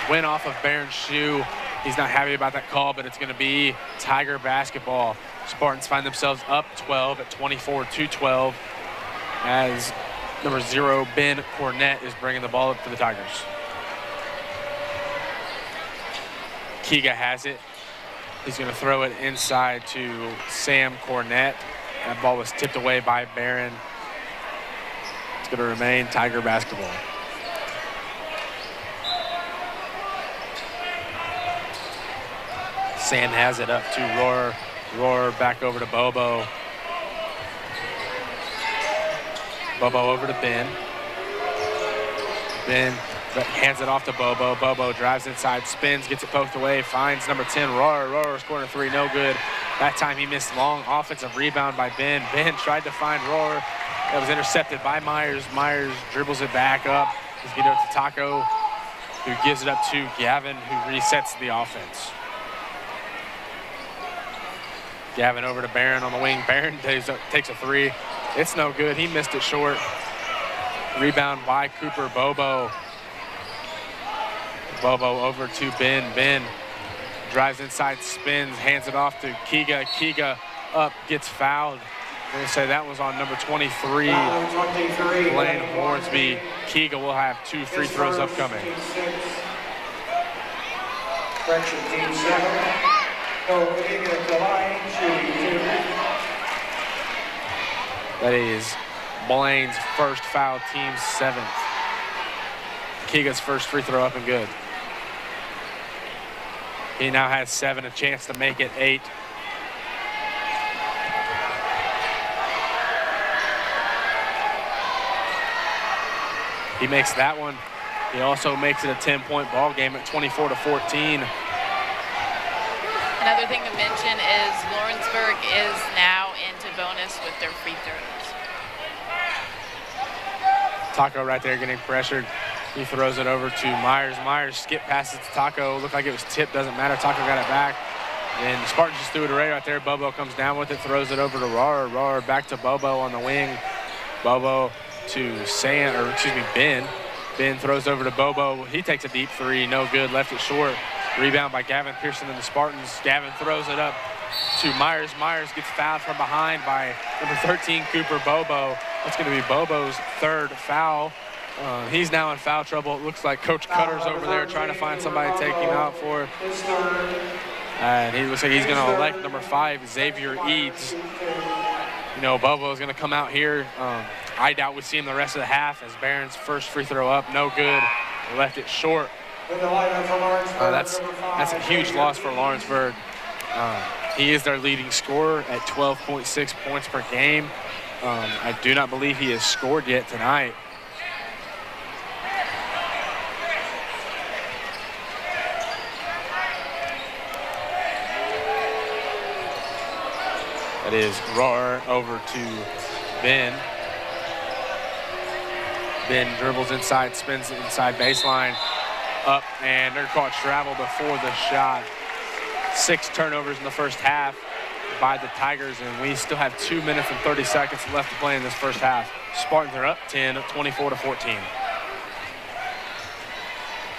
Went off of Barron's shoe. He's not happy about that call, but it's going to be Tiger basketball. Spartans find themselves up 12 at 24-12 as number 0, Ben Cornett, is bringing the ball up for the Tigers. Kiga has it. He's going to throw it inside to Sam Cornett. That ball was tipped away by Barron. It's going to remain Tiger basketball. Sam has it up to Rohrer. Rohrer back over to Bobo. Bobo over to Ben. Ben hands it off to Bobo. Bobo drives inside, spins, gets it poked away, finds number 10, Rohrer. Rohrer's corner 3, no good. That time he missed long. Offensive rebound by Ben. Ben tried to find Rohrer. That was intercepted by Myers. Myers dribbles it back up. He's getting it to Taco, who gives it up to Gavin, who resets the offense. Gavin over to Barron on the wing. Barron takes a 3. It's no good. He missed it short. Rebound by Cooper Bobo. Bobo over to Ben. Ben drives inside, spins, hands it off to Kiga. Kiga up, gets fouled. I'm going to say that was on number 23, Blaine Hornsby. Kiga will have 2 free throws upcoming. Correction, team 7. So Kiga at the line, shooting 2. That is Blaine's first foul, team 7th. Kiga's first free throw up and good. He now has 7, a chance to make it 8. He makes that one. He also makes it a 10-point ball game at 24-14. Another thing to mention is Lawrenceburg is now into bonus with their free throws. Taco right there getting pressured. He throws it over to Myers. Myers skip passes to Taco. Looked like it was tipped. Doesn't matter. Taco got it back. And the Spartans just threw it away right there. Bobo comes down with it, throws it over to Rar. Rar back to Bobo on the wing. Bobo to Ben. Ben throws over to Bobo. He takes a deep three. No good. Left it short. Rebound by Gavin Pearson and the Spartans. Gavin throws it up to Myers. Myers gets fouled from behind by number 13, Cooper Bobo. That's going to be Bobo's third foul. He's now in foul trouble. It looks like Coach Cutter's over there trying to find somebody to take him out for. And he looks like he's going to elect number 5, Xavier Eads. You know, Bobo is going to come out here. I doubt we see him the rest of the half as Barron's first free throw up. No good. Left it short. That's a huge loss for Lawrenceburg. He is their leading scorer at 12.6 points per game. I do not believe he has scored yet tonight. That is Rar over to Ben. Ben dribbles inside, spins it inside baseline, up, and they're caught travel before the shot. 6 turnovers in the first half by the Tigers, and we still have 2 minutes and 30 seconds left to play in this first half. Spartans are up 10, 24-14.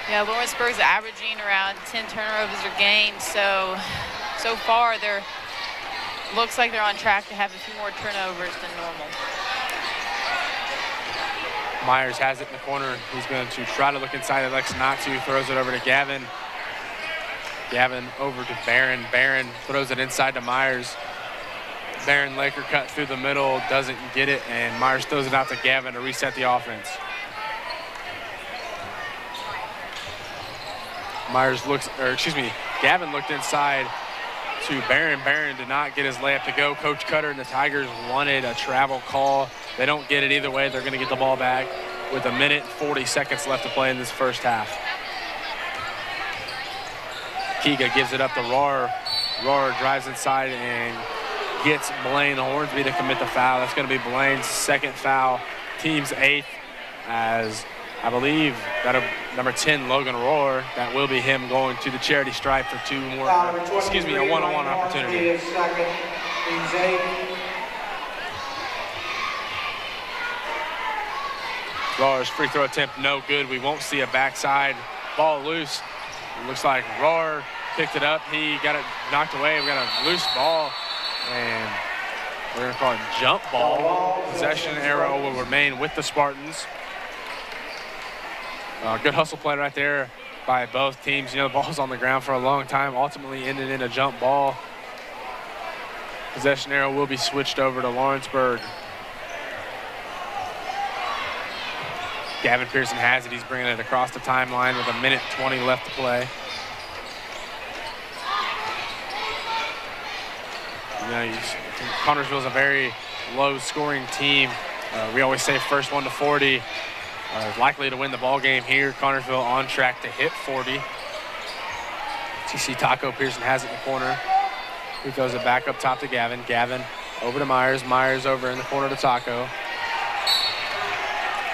Yeah, Lawrenceburg's averaging around 10 turnovers a game, so far looks like they're on track to have a few more turnovers than normal. Myers has it in the corner. He's going to try to look inside. Elects not to. Throws it over to Gavin. Gavin over to Barron. Barron throws it inside to Myers. Barron Laker cut through the middle, doesn't get it, and Myers throws it out to Gavin to reset the offense. Gavin looked inside to Barron. Barron did not get his layup to go. Coach Cutter and the Tigers wanted a travel call. They don't get it either way. They're going to get the ball back with 1 minute, 40 seconds left to play in this first half. Kiga gives it up to Rar. Rar drives inside and gets Blaine Hornsby to commit the foul. That's going to be Blaine's second foul, team's 8th, as I believe that number 10, Logan Rohr, that will be him going to the charity stripe for a one-on-one opportunity. Rohr's free throw attempt, no good. We won't see a backside. Ball loose. It looks like Rohr picked it up. He got it knocked away. We got a loose ball, and we're going to call it jump ball. Possession arrow will remain with the Spartans. Good hustle play right there by both teams. You know, the ball's on the ground for a long time, ultimately ended in a jump ball. Possession arrow will be switched over to Lawrenceburg. Gavin Pearson has it. He's bringing it across the timeline with 1 minute 20 left to play. You know, Connorsville is a very low-scoring team. We always say first 1 to 40. Likely to win the ball game here. Connorsville on track to hit 40. TC Taco Pearson has it in the corner. He throws it back up top to Gavin. Gavin over to Myers. Myers over in the corner to Taco.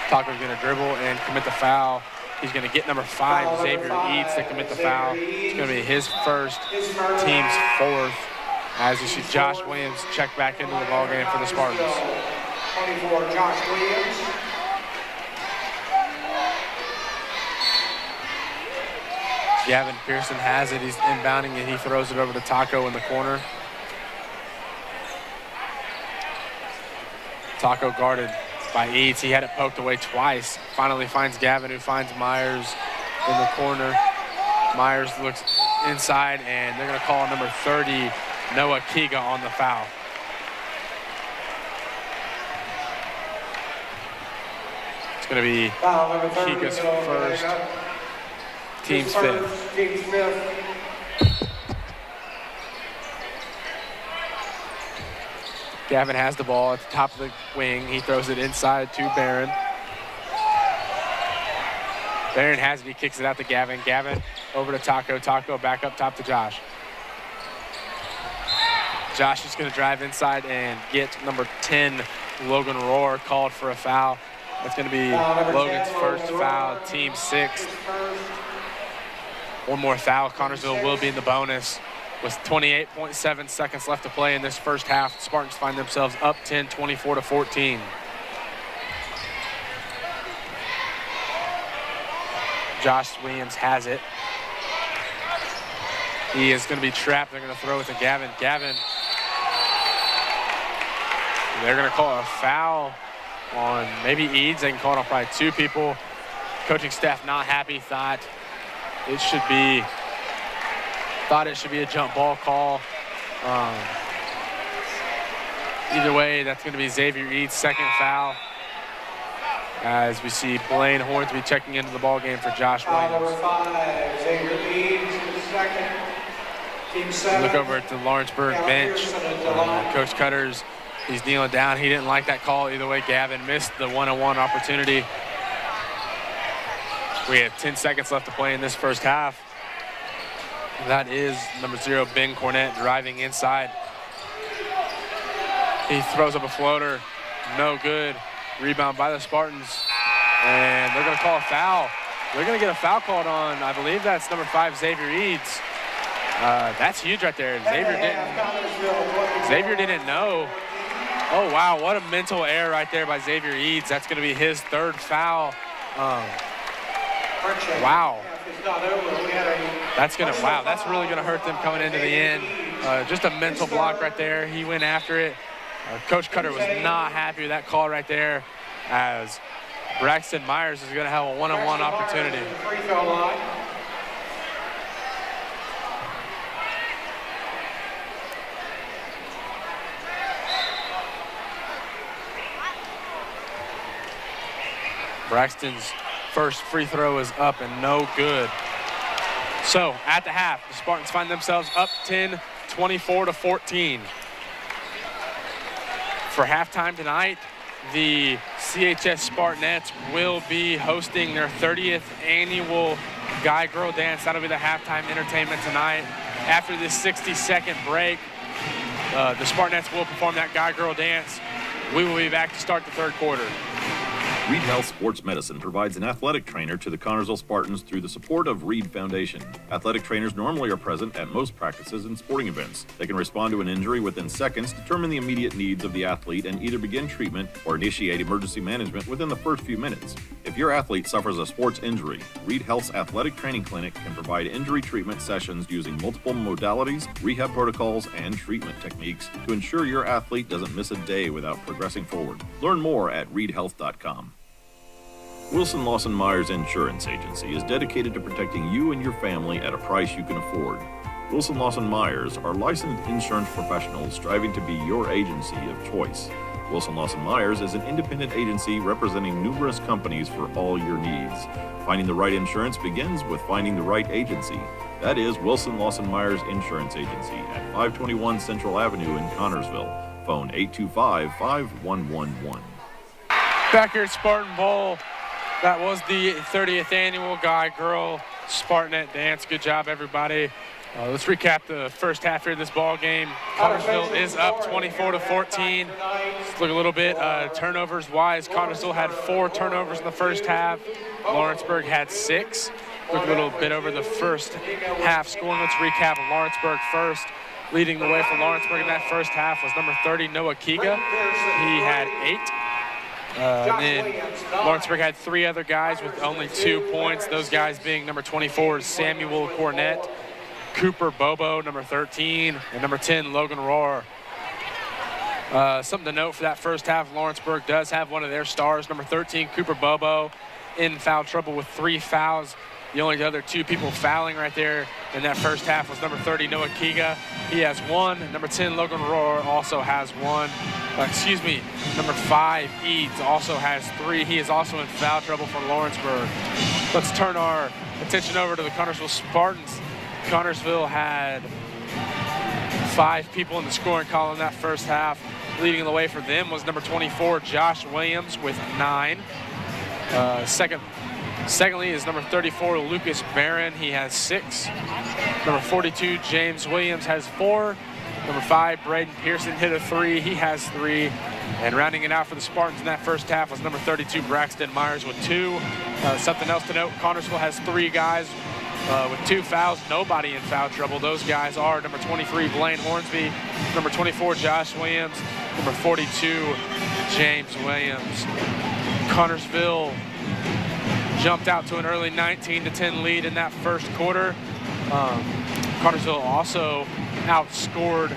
Taco's going to dribble and commit the foul. He's going to get number 5, Xavier Eads, to commit the foul. It's going to be his first, team's 4th. As you see Josh Williams check back into the ball game for the Spartans. 24, Josh Williams. Gavin Pearson has it. He's inbounding, and he throws it over to Taco in the corner. Taco guarded by Eads. He had it poked away twice. Finally finds Gavin, who finds Myers in the corner. Myers looks inside, and they're going to call number 30, Noah Kiga, on the foul. It's going to be Kiga's first, team's 5th. Gavin has the ball at the top of the wing. He throws it inside to Barron. Barron has it. He kicks it out to Gavin. Gavin over to Taco. Taco back up top to Josh. Josh is going to drive inside and get number 10, Logan Rohr, called for a foul. That's going to be Logan's first foul, team 6th. One more foul. Connorsville will be in the bonus with 28.7 seconds left to play in this first half. The Spartans find themselves up 10, 24-14. Josh Williams has it. He is going to be trapped. They're going to throw it to Gavin. Gavin, they're going to call a foul on maybe Eads. They can call it on probably 2 people. Coaching staff not happy, thought it should be a jump ball call. Either way, that's going to be Xavier Eads' second foul. As we see Blaine Hornsby checking into the ball game for Josh Foul Williams. number 5, Xavier Eads, the second. Team 7. Look over at the Lawrenceburg bench. Coach Cutters, he's kneeling down. He didn't like that call. Either way, Gavin missed the one-on-one opportunity. We have 10 seconds left to play in this first half. That is number 0, Ben Cornett, driving inside. He throws up a floater. No good. Rebound by the Spartans. And they're going to call a foul. They're going to get a foul called on, I believe that's number 5, Xavier Eads. That's huge right there. Xavier didn't know. Oh, wow, what a mental error right there by Xavier Eads. That's going to be his 3rd foul. Wow. That's really going to hurt them coming into the end. Just a mental block right there. He went after it. Coach Cutter was not happy with that call right there, as Braxton Myers is going to have a one-on-one opportunity. Braxton's first free throw is up and no good. So at the half, the Spartans find themselves up 10, 24-14. For halftime tonight, the CHS Spartanettes will be hosting their 30th annual Guy-Girl Dance. That'll be the halftime entertainment tonight. After this 60-second break, the Spartanettes will perform that Guy-Girl Dance. We will be back to start the 3rd quarter. Reed Health Sports Medicine provides an athletic trainer to the Connorsville Spartans through the support of Reed Foundation. Athletic trainers normally are present at most practices and sporting events. They can respond to an injury within seconds, determine the immediate needs of the athlete, and either begin treatment or initiate emergency management within the first few minutes. If your athlete suffers a sports injury, Reed Health's Athletic Training Clinic can provide injury treatment sessions using multiple modalities, rehab protocols, and treatment techniques to ensure your athlete doesn't miss a day without progressing forward. Learn more at reedhealth.com. Wilson Lawson Myers Insurance Agency is dedicated to protecting you and your family at a price you can afford. Wilson Lawson Myers are licensed insurance professionals striving to be your agency of choice. Wilson Lawson Myers is an independent agency representing numerous companies for all your needs. Finding the right insurance begins with finding the right agency. That is Wilson Lawson Myers Insurance Agency at 521 Central Avenue in Connorsville. Phone 825-5111. Back here at Spartan Bowl. That was the 30th annual Guy-Girl Spartanet Dance. Good job, everybody. Let's recap the first half here of this ball game. Connorsville is up 24-14. Let's look a little bit turnovers-wise. Connorsville had 4 turnovers in the first half. Lawrenceburg had 6. Look a little bit over the first half scoring. Let's recap Lawrenceburg first. Leading the way for Lawrenceburg in that first half was number 30, Noah Kiga. He had 8. Then Lawrenceburg had 3 other guys with only 2 points. Those guys being number 24, Samuel Cornett, Cooper Bobo, number 13, and number 10, Logan Rohr. Something to note for that first half, Lawrenceburg does have one of their stars, number 13, Cooper Bobo, in foul trouble with 3 fouls. The only other 2 people fouling right there in that first half was number 30, Noah Kiga. He has 1. Number 10, Logan Rohr, also has 1. Number 5, Eads, also has 3. He is also in foul trouble for Lawrenceburg. Let's turn our attention over to the Connorsville Spartans. Connorsville had 5 people in the scoring column that first half. Leading the way for them was number 24, Josh Williams, with 9. Secondly is number 34, Lucas Barron. He has 6. Number 42, James Williams, has 4. Number 5, Braden Pearson hit a 3. He has 3. And rounding it out for the Spartans in that first half was number 32, Braxton Myers with 2. Something else to note, Connersville has 3 guys with 2 fouls, nobody in foul trouble. Those guys are number 23, Blaine Hornsby, number 24, Josh Williams, number 42, James Williams. Connersville jumped out to an early 19-10 lead in that first quarter. Connersville also outscored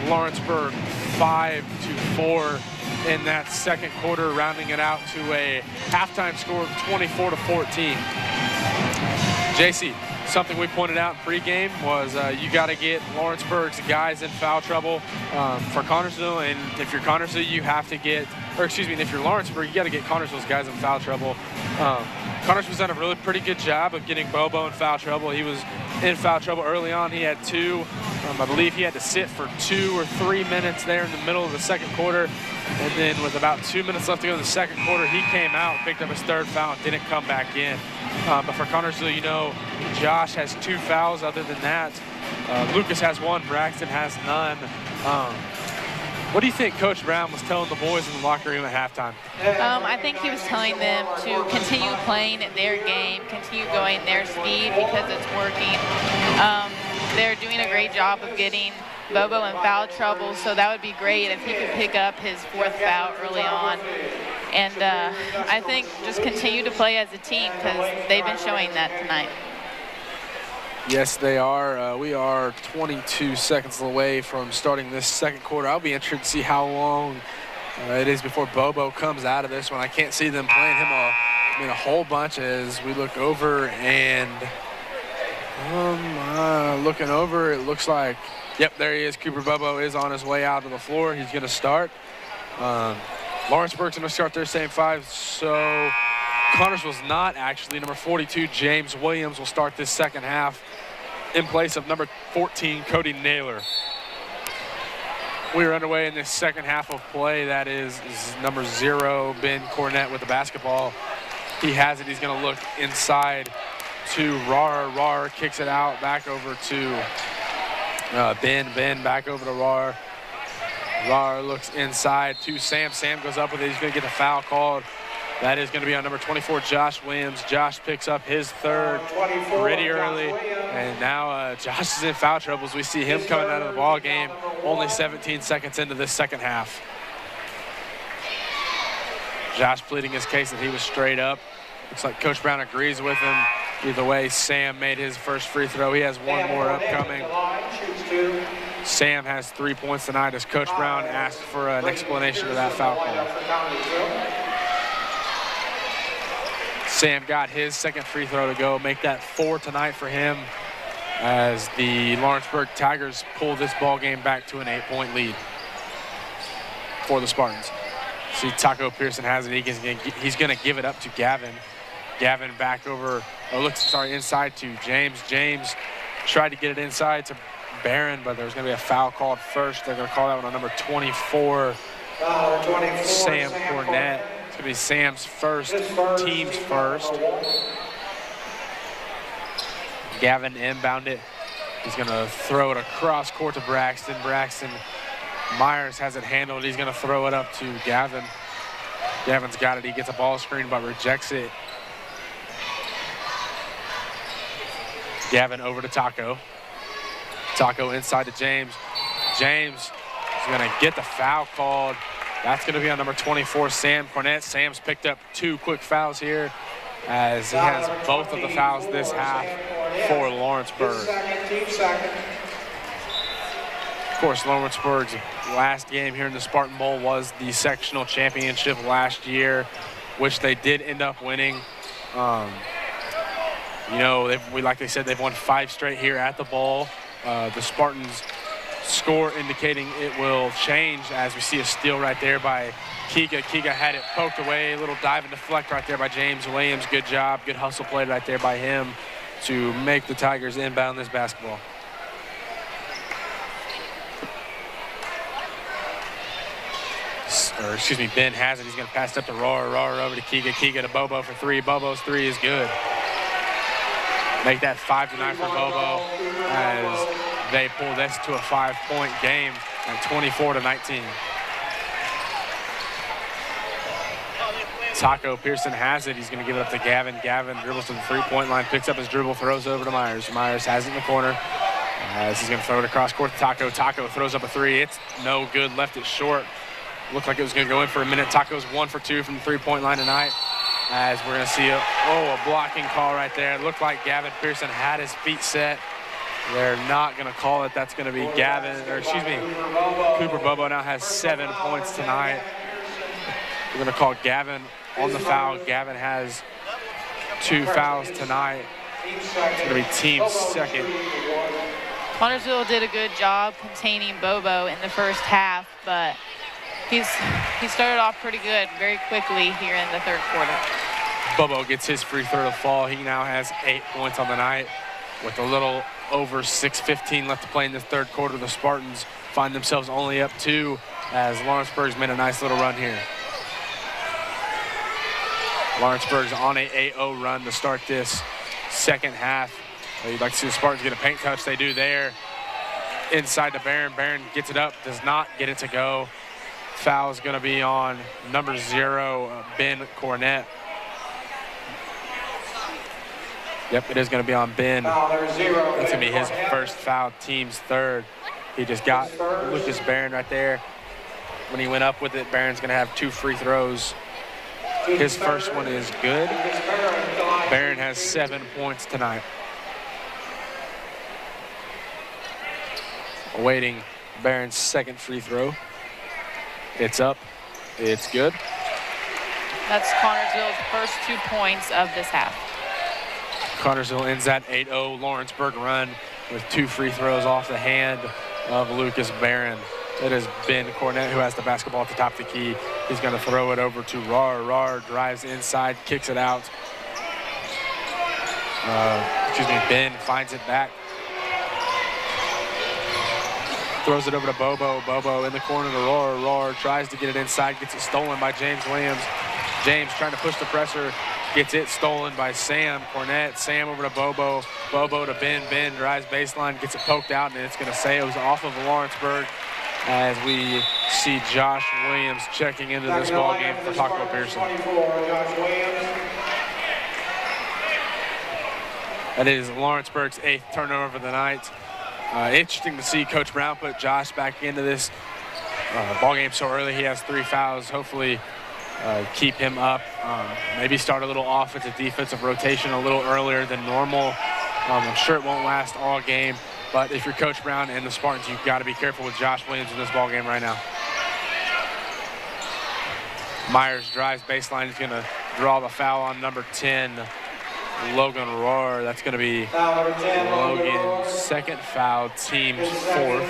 Lawrenceburg 5-4 in that second quarter, rounding it out to a halftime score of 24-14. JC, something we pointed out in pregame was you got to get Lawrenceburg's guys in foul trouble for Connersville, and if you're Connersville, you have to get, or excuse me, if you're Lawrenceburg, you got to get Connersville's guys in foul trouble. Connersville's done a really pretty good job of getting Bobo in foul trouble. He was in foul trouble early on. He had 2. I believe he had to sit for 2 or 3 minutes there in the middle of the second quarter. And then with about 2 minutes left to go in the second quarter, he came out, picked up his 3rd foul, and didn't come back in. But for Connersville, you know, Josh has 2 fouls. Other than that, Lucas has 1, Braxton has none. What do you think Coach Brown was telling the boys in the locker room at halftime? I think he was telling them to continue playing at their game, continue going their speed because it's working. They're doing a great job of getting Bobo in foul trouble, so that would be great if he could pick up his 4th foul early on. And I think just continue to play as a team because they've been showing that tonight. Yes, they are. We are 22 seconds away from starting this second quarter. I'll be interested to see how long it is before Bobo comes out of this one. I can't see them playing him a whole bunch as we look over, and looking over, it looks like, yep, there he is. Cooper Bobo is on his way out to the floor. He's going to start. Lawrenceburg's going to start their same 5, so Connersville's not actually. Number 42, James Williams, will start this second half in place of number 14, Cody Naylor. We are underway in this second half of play. That is number 0, Ben Cornett with the basketball. He has it. He's going to look inside to Rar. Rar kicks it out back over to Ben. Ben back over to Rar. Rar looks inside to Sam. Sam goes up with it. He's going to get a foul called. That is going to be on number 24, Josh Williams. Josh picks up his 3rd pretty early. And now Josh is in foul trouble as we see him coming out of the ball game only 17 seconds into this second half. Josh pleading his case that he was straight up. Looks like Coach Brown agrees with him. Either way, Sam made his first free throw. He has 1 more upcoming. Sam has 3 points tonight as Coach Brown asked for an explanation of that foul call. Sam got his 2nd free throw to go, make that 4 tonight for him as the Lawrenceburg Tigers pull this ball game back to an 8-point lead for the Spartans. See, Taco Pearson has it. He's going to give it up to Gavin. Gavin back over, inside to James. James tried to get it inside to Barron, but there's going to be a foul called first. They're going to call that one on number 24, Sam Cornett. It's going to be Sam's first, team's first. Gavin inbound it. He's going to throw it across court to Braxton. Braxton Myers has it handled. He's going to throw it up to Gavin. Gavin's got it. He gets a ball screen but rejects it. Gavin over to Taco. Taco inside to James. James is going to get the foul called. That's going to be on number 24, Sam Cornett. Sam's picked up 2 quick fouls here as he has both of the fouls this half for Lawrenceburg. Of course, Lawrenceburg's last game here in the Spartan Bowl was the sectional championship last year, which they did end up winning. Like they said, they've won 5 straight here at the Bowl. The Spartans score indicating it will change as we see a steal right there by Kiga. Kiga had it poked away, a little dive and deflect right there by James Williams. Good job, good hustle play right there by him to make the Tigers inbound this basketball. Ben has it. He's going to pass it up to Roar. Roar over to Kiga. Kiga to Bobo for 3. Bobo's 3 is good. Make that 5-9 for Bobo as they pull this to a 5-point game at 24-19. Taco Pearson has it. He's going to give it up to Gavin. Gavin dribbles to the 3-point line, picks up his dribble, throws over to Myers. Myers has it in the corner. As he's going to throw it across court to Taco. Taco throws up a 3. It's no good. Left it short. Looked like it was going to go in for a minute. Taco's 1 for 2 from the 3-point line tonight. As we're going to see a blocking call right there. It looked like Gavin Pearson had his feet set. They're not going to call it. That's going to be Cooper Bobo now has 7 points tonight. We're going to call Gavin on the foul. Gavin has 2 fouls tonight. It's going to be team second. Connorsville did a good job containing Bobo in the first half, but he started off pretty good very quickly here in the third quarter. Bobo gets his free throw to fall. He now has 8 points on the night. With a little over 6:15 left to play in the third quarter, the Spartans find themselves only up 2 as Lawrenceburg's made a nice little run here. Lawrenceburg's on a 8-0 run to start this second half. You'd like to see the Spartans get a paint touch. They do there. Inside to Barron. Barron gets it up, does not get it to go. Foul is going to be on number 0, Ben Cornett. Yep, it is going to be on Ben. That's going to be his first foul, team's third. He just got Lucas Barron right there. When he went up with it, Barron's going to have 2 free throws. His first one is good. Barron has 7 points tonight. Awaiting Barron's second free throw. It's up. It's good. That's Connorsville's first 2 points of this half. Connorsville ends that 8-0 Lawrenceburg run with 2 free throws off the hand of Lucas Barron. It is Ben Cornett who has the basketball at the top of the key. He's going to throw it over to Rar. Rar drives inside, kicks it out. Ben finds it back. Throws it over to Bobo. Bobo in the corner to Rar. Rar tries to get it inside, gets it stolen by James Williams. James trying to push the pressure, gets it stolen by Sam Cornett. Sam over to Bobo. Bobo to Ben. Ben drives baseline, gets it poked out, and it's going to say it was off of Lawrenceburg as we see Josh Williams checking into this ball game for Taco Pearson. That is Lawrenceburg's 8th turnover of the night. Interesting to see Coach Brown put Josh back into this ball game so early. He has 3 fouls. Hopefully keep him up. Maybe start a little offensive defensive rotation a little earlier than normal. I'm sure it won't last all game, but if you're Coach Brown and the Spartans, you've got to be careful with Josh Williams in this ball game right now. Myers drives baseline. He's going to draw the foul on number 10, Logan Rohr. That's going to be Logan's second foul, team's 4th.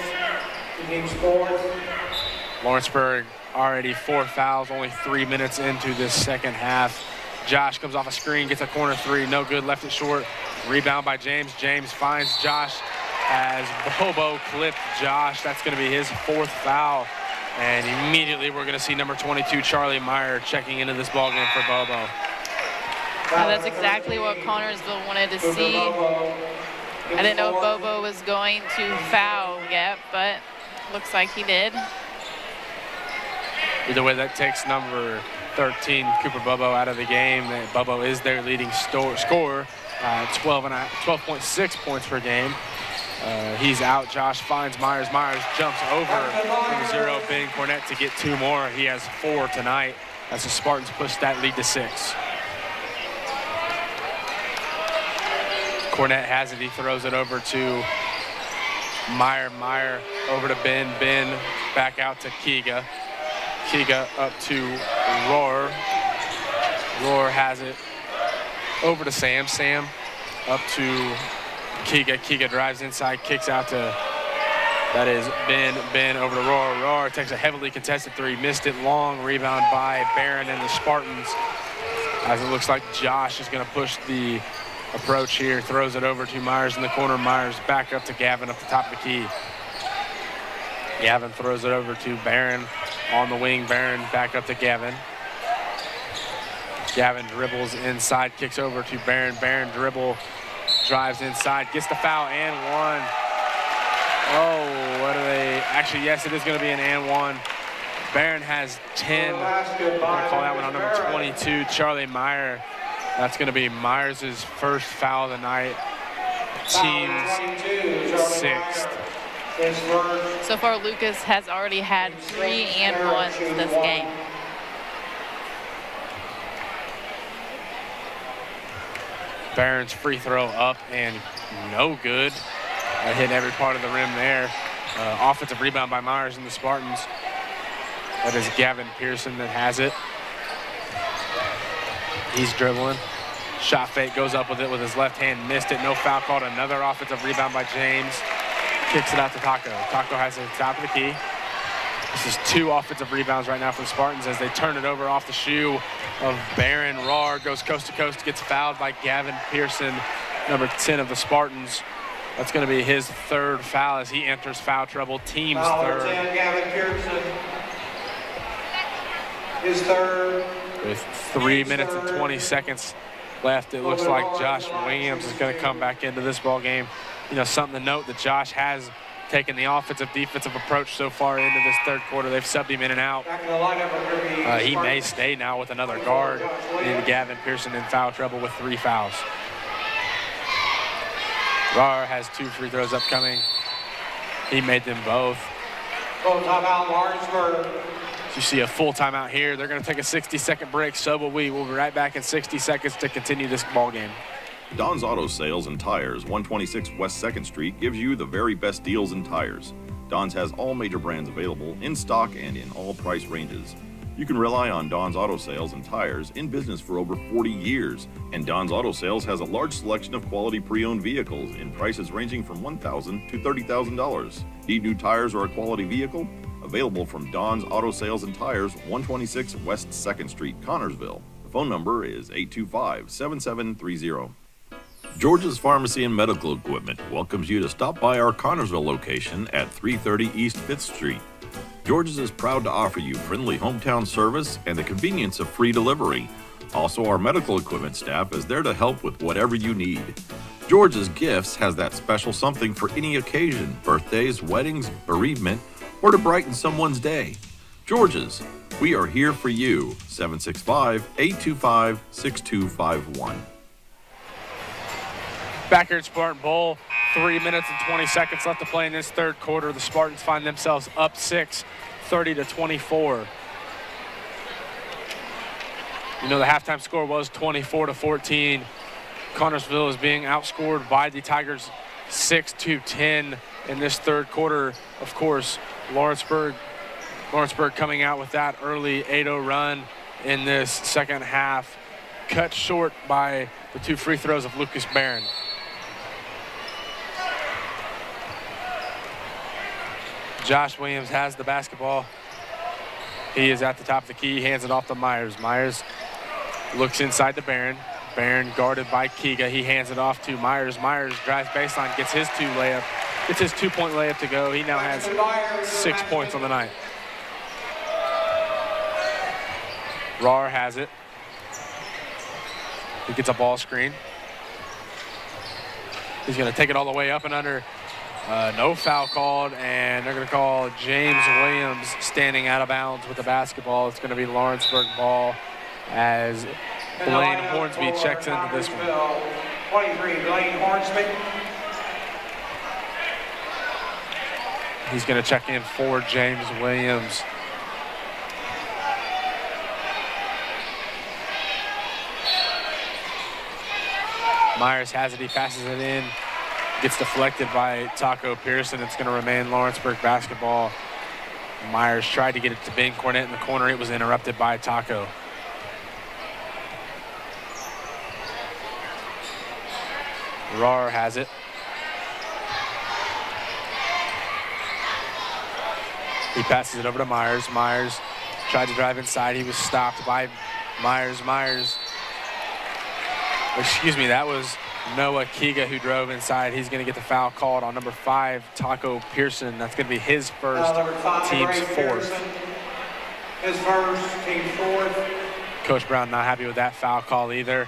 Lawrenceburg already 4 fouls, only 3 minutes into this second half. Josh comes off a screen, gets a corner 3, no good, left it short. Rebound by James. James finds Josh as Bobo clipped Josh. That's going to be his 4th foul. And immediately we're going to see number 22, Charlie Meyer, checking into this ball game for Bobo. That's exactly what Connorsville wanted to see. I didn't know if Bobo was going to foul yet, but looks like he did. Either way, that takes number 13, Cooper Bobo, out of the game. Bobo is their leading scorer, 12.6 points per game. He's out. Josh finds Myers. Myers jumps over from 0, Ben Cornett to get 2 more. He has 4 tonight as the Spartans push that lead to 6. Cornett has it. He throws it over to Meyer. Meyer over to Ben. Ben back out to Kiga. Kiga up to Rohr. Rohr has it over to Sam. Sam up to Kiga. Kiga drives inside, kicks out to, that is Ben. Ben over to Rohr. Rohr takes a heavily contested 3, missed it long. Rebound by Barron and the Spartans. As it looks like Josh is going to push the approach here, throws it over to Myers in the corner. Myers back up to Gavin up the top of the key. Gavin throws it over to Barron on the wing. Barron back up to Gavin. Gavin dribbles inside, kicks over to Barron. Barron drives inside, gets the foul and 1. Oh, what are they? Actually, yes, it is going to be an and one. Barron has 10. We're going to call that one on number 22, Charlie Meyer. That's going to be Myers' first foul of the night. Team's 6th. So far, Lucas has already had 3 and 1s this game. Barron's free throw up and no good. Hit every part of the rim there. Offensive rebound by Myers and the Spartans. That is Gavin Pearson that has it. He's dribbling. Shot fake, goes up with it with his left hand, missed it. No foul called. Another offensive rebound by James. Kicks it out to Taco. Taco has it at the top of the key. This is 2 offensive rebounds right now for the Spartans as they turn it over off the shoe of Barron. Rahr goes coast to coast, gets fouled by Gavin Pearson, number 10 of the Spartans. That's going to be his 3rd foul as he enters foul trouble. Team's 3rd. 10, Gavin Pearson. His 3rd. With 3 minutes and 20 seconds left, it looks like Josh Williams is going to come back into this ball game. You know, something to note that Josh has taken the offensive defensive approach so far into this 3rd quarter. They've subbed him in and out. He may stay now with another guard in Gavin Pearson in foul trouble with 3 fouls. Rahr has 2 free throws upcoming. He made them both. Full timeout, Lawrenceburg. You see a full timeout here. They're going to take a 60-second break. So will we. We'll be right back in 60 seconds to continue this ball game. Don's Auto Sales and Tires, 126 West 2nd Street, gives you the very best deals in tires. Don's has all major brands available in stock and in all price ranges. You can rely on Don's Auto Sales and Tires, in business for over 40 years. And Don's Auto Sales has a large selection of quality pre-owned vehicles in prices ranging from $1,000 to $30,000. Need new tires or a quality vehicle? Available from Don's Auto Sales and Tires, 126 West 2nd Street, Connorsville. The phone number is 825-7730. George's Pharmacy and Medical Equipment welcomes you to stop by our Connorsville location at 330 East 5th Street. George's is proud to offer you friendly hometown service and the convenience of free delivery. Also, our medical equipment staff is there to help with whatever you need. George's Gifts has that special something for any occasion, birthdays, weddings, bereavement, or to brighten someone's day. George's, we are here for you. 765-825-6251. Back here at Spartan Bowl, 3 minutes and 20 seconds left to play in this 3rd quarter. The Spartans find themselves up 6, 30-24. You know, the halftime score was 24-14. Connorsville is being outscored by the Tigers 6-10 in this 3rd quarter. Of course, Lawrenceburg coming out with that early 8-0 run in this 2nd half, cut short by the 2 free throws of Lucas Barron. Josh Williams has the basketball. He is at the top of the key, hands it off to Myers. Myers looks inside to Barron. Barron guarded by Kiga. He hands it off to Myers. Myers drives baseline, gets his 2-point layup to go. He now has 6 points on the night. Rahr has it. He gets a ball screen. He's going to take it all the way up and under. No foul called, and they're going to call James Williams standing out of bounds with the basketball. It's going to be Lawrenceburg ball as Blaine Hornsby checks into this one. 23, Blaine Hornsby. He's going to check in for James Williams. Myers has it, he passes it in. Gets deflected by Taco Pearson. It's going to remain Lawrenceburg basketball. Myers tried to get it to Ben Cornett in the corner. It was interrupted by Taco. Rahr has it. He passes it over to Myers. Myers tried to drive inside. He was stopped by Myers. Excuse me, that was Noah Kiga who drove inside. He's going to get the foul called on number 5, Taco Pearson. That's going to be his first, team's 4th. His first, team's 4th. Coach Brown not happy with that foul call either.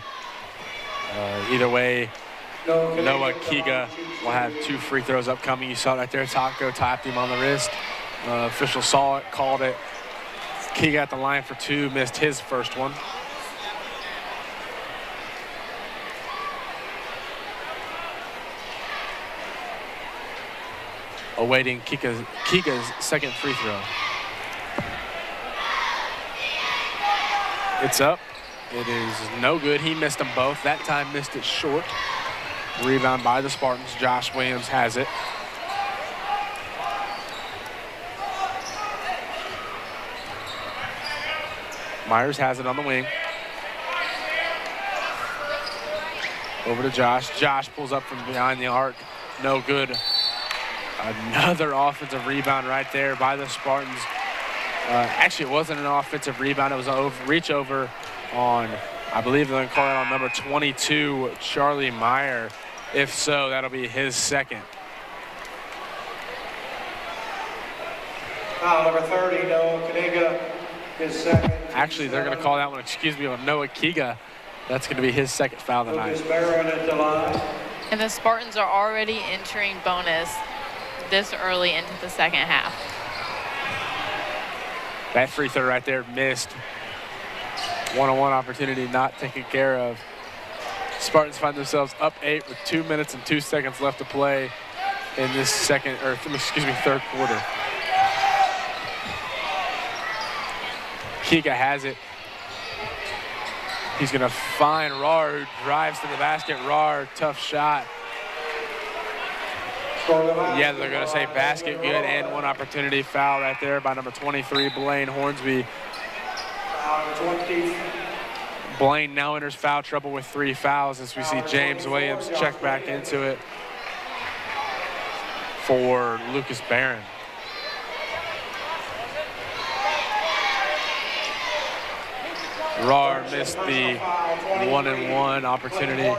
Either way, Noah Kiga will have 2 free throws upcoming. You saw it right there. Taco tapped him on the wrist. Official saw it, called it. Kiga at the line for 2, missed his first one. Awaiting Kiga's second free throw. It's up. It is no good. He missed them both. That time missed it short. Rebound by the Spartans. Josh Williams has it. Myers has it on the wing. Over to Josh. Josh pulls up from behind the arc. No good. Another offensive rebound right there by the Spartans. Actually, it wasn't an offensive rebound. It was a reach over on, I believe they're going to call it on number 22, Charlie Meyer. If so, that'll be his second. Foul number 30, Noah Kiga, his second. Actually, they're going to call that one, on Noah Kiga. That's going to be his second foul of the night. At the line. And the Spartans are already entering bonus this early into the second half. That free throw right there missed. One-on-one opportunity not taken care of. Spartans find themselves up 8 with 2 minutes and 2 seconds left to play in this third quarter. Kiga has it. He's gonna find Rahr, who drives to the basket. Rahr, tough shot. Yeah, they're gonna say basket good and one opportunity foul right there by number 23, Blaine Hornsby. Blaine now enters foul trouble with 3 fouls as we see James Williams check back into it for Lucas Barron. Rahr missed the 1-and-1 opportunity.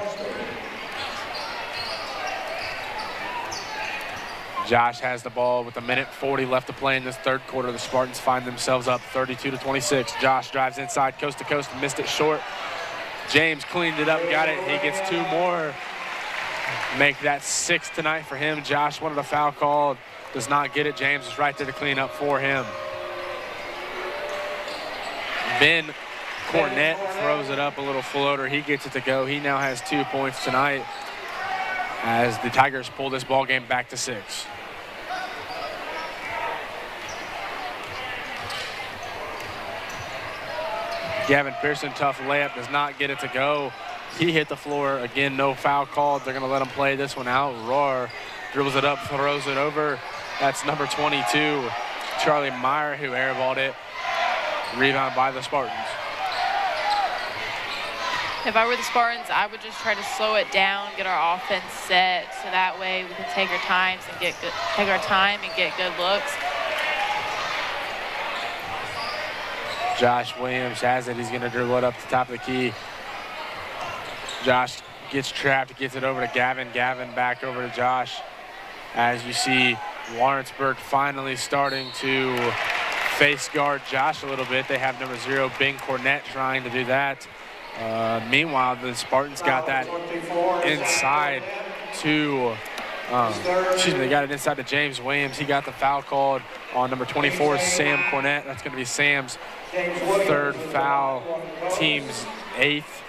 Josh has the ball with 1:40 left to play in this third quarter. The Spartans find themselves up 32-26. Josh drives inside coast to coast, missed it short. James cleaned it up, got it. He gets 2 more. Make that 6 tonight for him. Josh wanted a foul called, does not get it. James is right there to clean up for him. Ben Cornett throws it up, a little floater. He gets it to go. He now has 2 points tonight as the Tigers pull this ball game back to 6. Gavin Pearson, tough layup, does not get it to go. He hit the floor. Again, no foul called. They're going to let him play this one out. Rahr dribbles it up, throws it over. That's number 22, Charlie Meyer, who airballed it. Rebound by the Spartans. If I were the Spartans, I would just try to slow it down, get our offense set, so that way we can take our time and get good looks. Josh Williams has it. He's going to dribble it up the top of the key. Josh gets trapped, gets it over to Gavin. Gavin back over to Josh. As you see, Lawrenceburg finally starting to face guard Josh a little bit. They have number 0, Ben Cornett, trying to do that. Meanwhile, the Spartans got that inside to, they got it inside to James Williams. He got the foul called on number 24, Sam Cornett. That's going to be Sam's 3rd foul, team's 8th.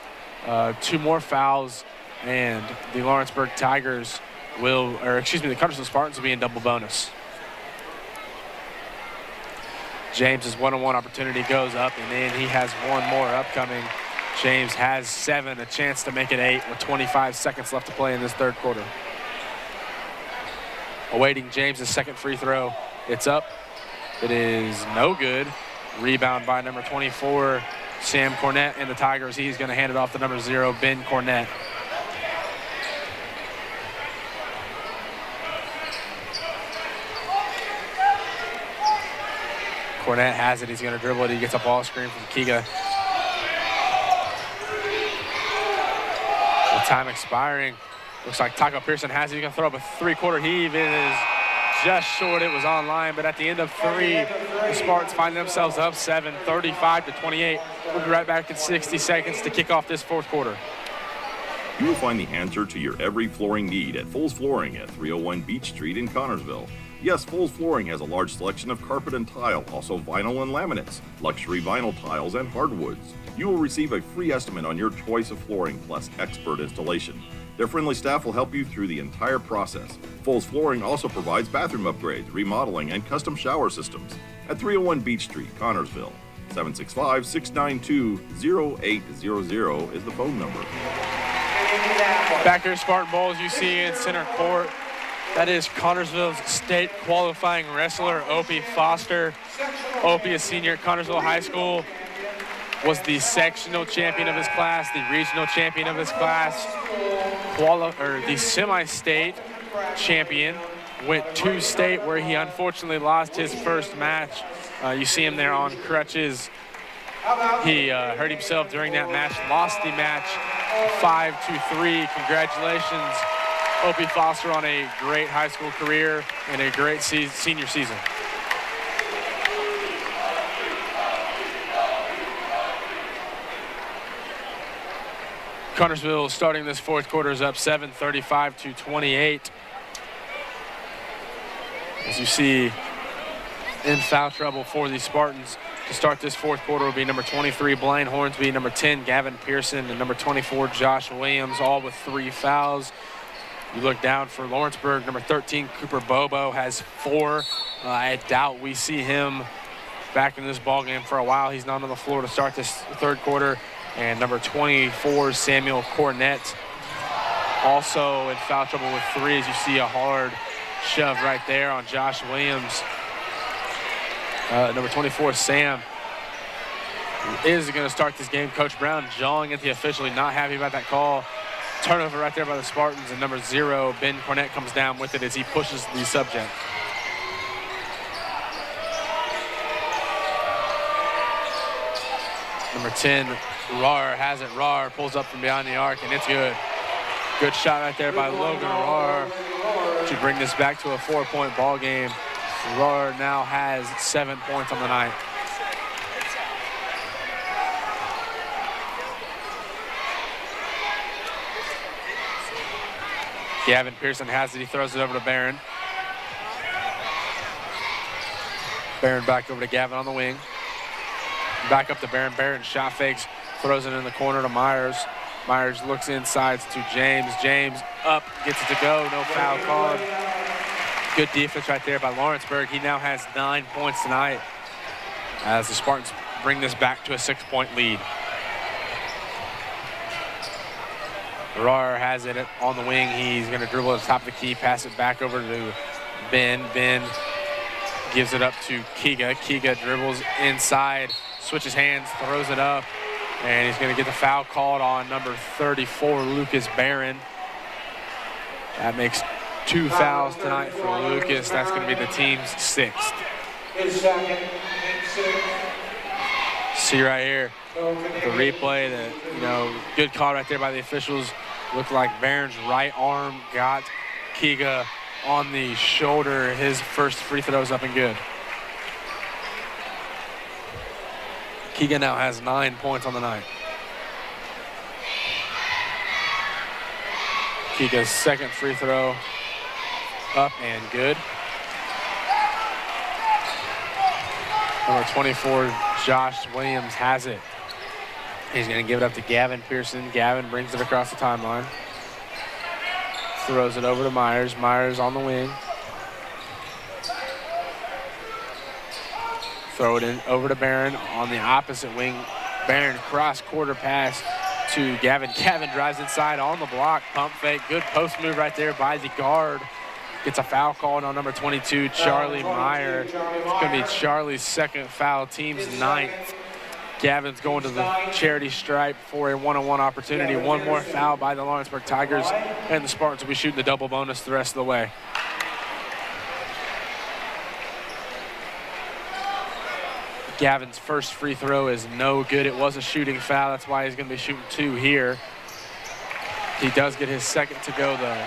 2 more fouls, and the Lawrenceburg Tigers the Cumberland Spartans will be in double bonus. James's 1-on-1 opportunity goes up, and then he has 1 more upcoming. James has 7, a chance to make it 8 with 25 seconds left to play in this third quarter. Awaiting James' second free throw. It's up. It is no good. Rebound by number 24, Sam Cornett, and the Tigers. He's going to hand it off to number 0, Ben Cornett. Cornett has it. He's going to dribble it. He gets a ball screen from Kiga. With time expiring, looks like Taco Pearson has it. He's going to throw up a 3-quarter heave. It is just short. It was online, but at the end of 3, the Spartans find themselves up 7, 35-28. We'll be right back in 60 seconds to kick off this fourth quarter. You will find the answer to your every flooring need at Foles Flooring at 301 Beach Street in Connorsville. Yes, Foles Flooring has a large selection of carpet and tile, also vinyl and laminates, luxury vinyl tiles, and hardwoods. You will receive a free estimate on your choice of flooring plus expert installation. Their friendly staff will help you through the entire process. Foles Flooring also provides bathroom upgrades, remodeling, and custom shower systems at 301 Beach Street, Connorsville. 765-692-0800 is the phone number. Back here, Spartan Bowls, you see in center court. That is Connorsville's state qualifying wrestler, Opie Foster. Opie, a senior at Connorsville High School, was the sectional champion of his class, the regional champion of his class, the semi-state champion. Went to state where he unfortunately lost his first match. You see him there on crutches. He hurt himself during that match, lost the match 5-3. Congratulations, Opie Foster, on a great high school career and a great senior season. Connorsville starting this fourth quarter is up 7, 35-28. As you see, in foul trouble for the Spartans to start this fourth quarter will be number 23, Blaine Hornsby, number 10, Gavin Pearson, and number 24, Josh Williams, all with 3 fouls. You look down for Lawrenceburg, number 13, Cooper Bobo has 4. I doubt we see him back in this ballgame for a while. He's not on the floor to start this third quarter. And number 24, Samuel Cornett, also in foul trouble with 3, as you see a hard shove right there on Josh Williams. Number 24, Sam, is going to start this game. Coach Brown jawing at the official, not happy about that call. Turnover right there by the Spartans, and number 0, Ben Cornett, comes down with it as he pushes the subject. Number 10, Rar has it. Rar pulls up from behind the arc, and it's good. Good shot right there by Logan Rar to bring this back to a 4-point ball game. Rar now has 7 points on the night. Gavin Pearson has it. He throws it over to Barron. Barron back over to Gavin on the wing. Back up to Barron. Barron shot fakes, throws it in the corner to Myers. Myers looks inside to James. James up, gets it to go. No foul called. Good defense right there by Lawrenceburg. He now has 9 points tonight as the Spartans bring this back to a 6-point lead. Rar has it on the wing. He's going to dribble at the top of the key, pass it back over to Ben. Ben gives it up to Kiga. Kiga dribbles inside, switches hands, throws it up, and he's going to get the foul called on number 34, Lucas Barron. That makes 2 fouls tonight for Lucas. That's going to be the team's 6th. His second, 6. See right here, the replay, good call right there by the officials. Looked like Barron's right arm got Kiga on the shoulder. His first free throw's up and good. Kiga now has 9 points on the night. Kiga's second free throw up and good. Number 24, Josh Williams has it. He's going to give it up to Gavin Pearson. Gavin brings it across the timeline. Throws it over to Myers. Myers on the wing. Throw it in over to Barron on the opposite wing. Barron cross quarter pass to Gavin. Gavin drives inside on the block. Pump fake. Good post move right there by the guard. Gets a foul called on number 22, Charlie Meyer. It's going to be Charlie's second foul, team's 9th. Gavin's going to the charity stripe for a one-on-one opportunity. One more foul by the Lawrenceburg Tigers, and the Spartans will be shooting the double bonus the rest of the way. Gavin's first free throw is no good. It was a shooting foul. That's why he's going to be shooting 2 here. He does get his second to go, though.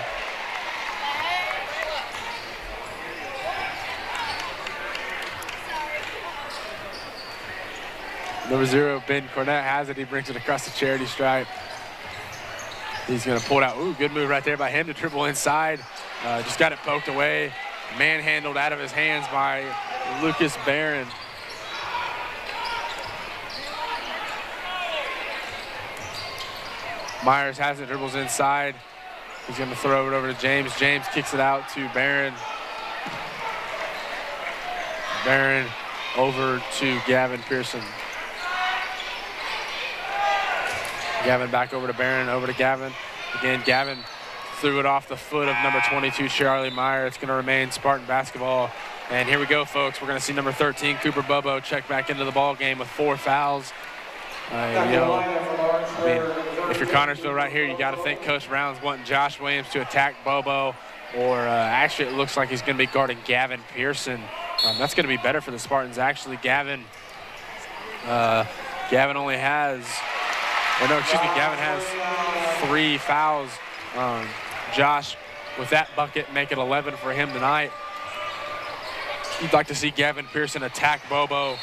Number 0, Ben Cornett has it. He brings it across the charity stripe. He's going to pull it out. Ooh, good move right there by him to dribble inside. Just got it poked away. Manhandled out of his hands by Lucas Barron. Myers has it, dribbles inside. He's going to throw it over to James. James kicks it out to Barron. Barron over to Gavin Pearson. Gavin back over to Barron, over to Gavin. Again, Gavin threw it off the foot of number 22, Charlie Meyer. It's going to remain Spartan basketball. And here we go, folks. We're going to see number 13, Cooper Bobo, check back into the ball game with 4 fouls. If you're Connersville right here, you got to think Coach Brown's wanting Josh Williams to attack Bobo, or actually it looks like he's going to be guarding Gavin Pearson. That's going to be better for the Spartans. Actually, Gavin only has, Gavin has 3 fouls. Josh, with that bucket, make it 11 for him tonight. You'd like to see Gavin Pearson attack Bobo.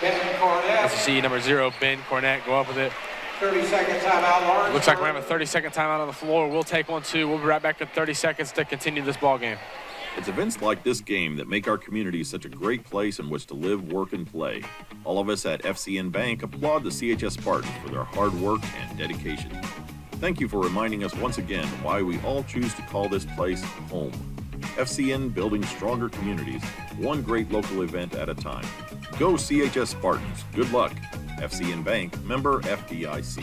As you see number 0, Ben Cornett, go up with it. 30-second timeout, Lawrenceburg. Looks like we're having a 30-second timeout on the floor. We'll take one, too. We'll be right back in 30 seconds to continue this ball game. It's events like this game that make our community such a great place in which to live, work, and play. All of us at FCN Bank applaud the CHS Spartans for their hard work and dedication. Thank you for reminding us once again why we all choose to call this place home. FCN, building stronger communities, one great local event at a time. Go CHS Spartans. Good luck. FCN Bank, member FDIC.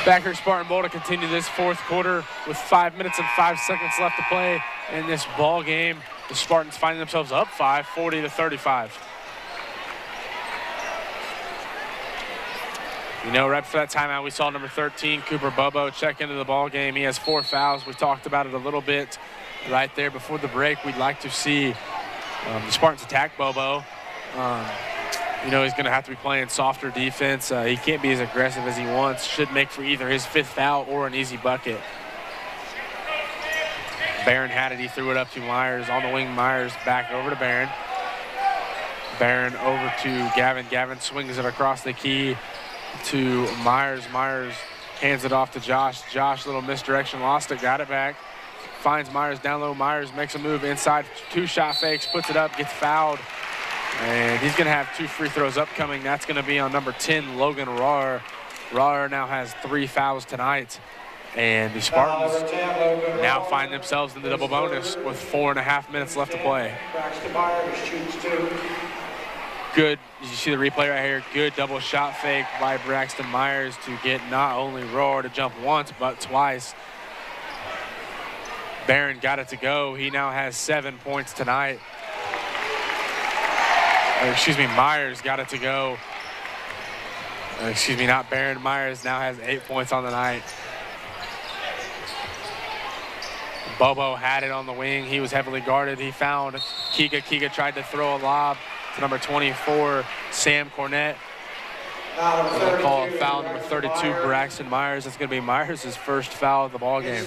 Back here, Spartan Bowl to continue this 4th quarter with 5 minutes and 5 seconds left to play in this ball game. The Spartans finding themselves up 5, 40-35. You know, right before that timeout, we saw number 13, Cooper Bobo, check into the ball game. He has 4 fouls. We talked about it a little bit right there before the break. We'd like to see the Spartans attack Bobo. He's going to have to be playing softer defense. He can't be as aggressive as he wants. Should make for either his 5th foul or an easy bucket. Barron had it. He threw it up to Myers. On the wing, Myers back over to Barron. Barron over to Gavin. Gavin swings it across the key to Myers. Myers hands it off to Josh. Josh, little misdirection, lost it, got it back. Finds Myers down low. Myers makes a move inside, 2 shot fakes, puts it up, gets fouled. And he's going to have 2 free throws upcoming. That's going to be on number 10, Logan Rahr. Rahr now has 3 fouls tonight. And the Spartans now find themselves in the double bonus with 4.5 minutes left to play. Good, you see the replay right here, good double shot fake by Braxton Myers to get not only Rahr to jump once, but twice. Barron got it to go. He now has 7 points tonight. Myers got it to go. Not Barron. Myers now has 8 points on the night. Bobo had it on the wing. He was heavily guarded. He found Kiga. Kiga tried to throw a lob to number 24, Sam Cornett. They'll call a foul number 32, Braxton Myers. That's going to be Myers' 1st foul of the ball game.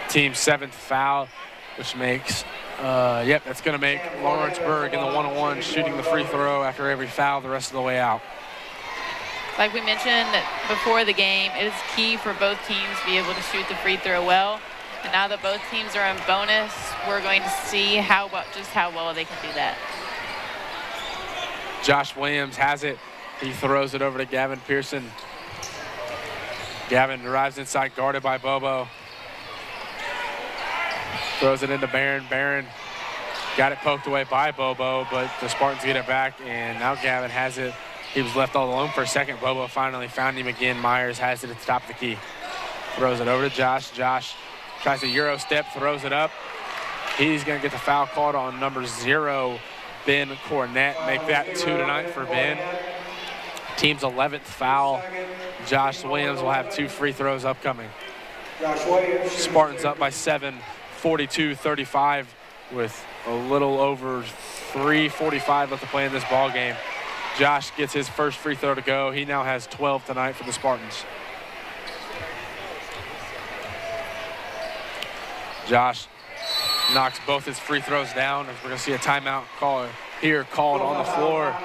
Team 7th foul, which makes, that's going to make Lawrenceburg in the 1-on-1 shooting the free throw after every foul the rest of the way out. Like we mentioned before the game, it is key for both teams to be able to shoot the free throw well. And now that both teams are in bonus, we're going to see how well they can do that. Josh Williams has it. He throws it over to Gavin Pearson. Gavin arrives inside, guarded by Bobo. Throws it into Barron. Barron got it poked away by Bobo, but the Spartans get it back, and now Gavin has it. He was left all alone for a second. Bobo finally found him again. Myers has it at the top of the key. Throws it over to Josh. Josh tries a Euro step, throws it up. He's going to get the foul called on number 0, Ben Cornett. Make that 2 tonight for Ben. Team's 11th foul. Josh Williams will have 2 free throws upcoming. Spartans up by 7, 42-35 with a little over 3:45 left to play in this ball game. Josh gets his 1st free throw to go. He now has 12 tonight for the Spartans. Josh knocks both his free throws down. We're going to see a timeout here called on the floor.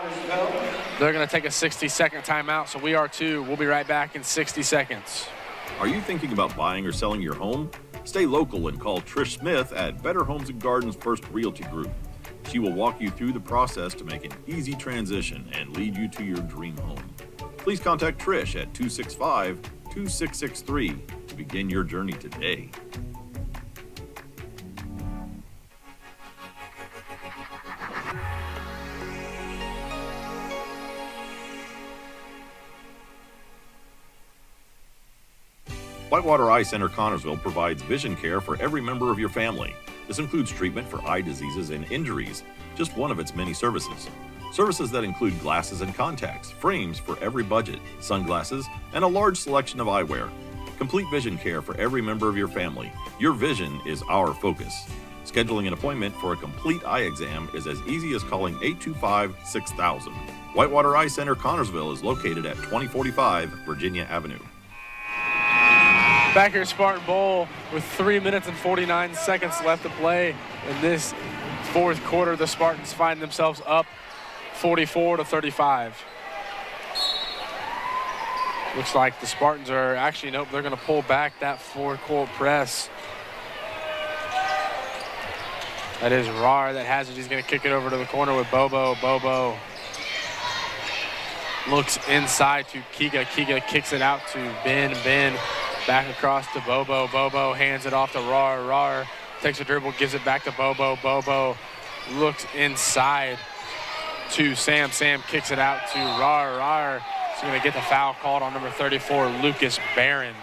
They're going to take a 60-second timeout, so we are too. We'll be right back in 60 seconds. Are you thinking about buying or selling your home? Stay local and call Trish Smith at Better Homes and Gardens First Realty Group. She will walk you through the process to make an easy transition and lead you to your dream home. Please contact Trish at 265-2663 to begin your journey today. Whitewater Eye Center Connersville provides vision care for every member of your family. This includes treatment for eye diseases and injuries, just one of its many services. Services that include glasses and contacts, frames for every budget, sunglasses, and a large selection of eyewear. Complete vision care for every member of your family. Your vision is our focus. Scheduling an appointment for a complete eye exam is as easy as calling 825-6000. Whitewater Eye Center Connersville is located at 2045 Virginia Avenue. Back here at Spartan Bowl with 3 minutes and 49 seconds left to play in this fourth quarter. The Spartans find themselves up 44-35. Looks like the Spartans are actually, nope, they're going to pull back that four-court press. That is Rar that has it. He's going to kick it over to the corner with Bobo. Bobo looks inside to Kiga. Kiga kicks it out to Ben. Ben back across to Bobo. Bobo hands it off to Rar. Rar takes a dribble, gives it back to Bobo. Bobo looks inside to Sam. Sam kicks it out to Rar. Rar is going to get the foul called on number 34, Lucas Barron.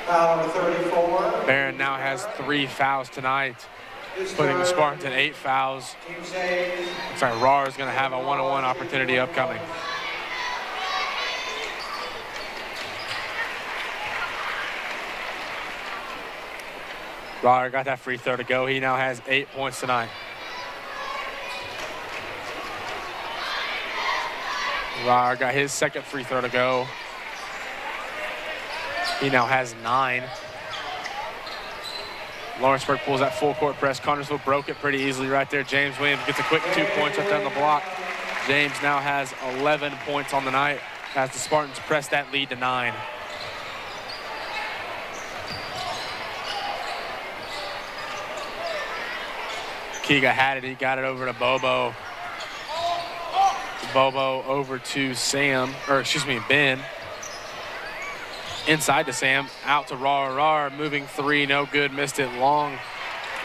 Foul number 34. Barron now has 3 fouls tonight, putting the Spartans at 8 fouls. Looks like Rar is going to have a one-on-one opportunity upcoming. Rar got that free throw to go. He now has 8 points tonight. Rar got his second free throw to go. He now has 9. Lawrenceburg pulls that full court press. Connersville broke it pretty easily right there. James Williams gets a quick 2 points right there on the block. James now has 11 points on the night as the Spartans press that lead to 9. Kiga had it. He got it over to Bobo. Bobo over to Sam, or excuse me, Ben. Inside to Sam, out to Rar. Rar moving 3, no good, missed it long.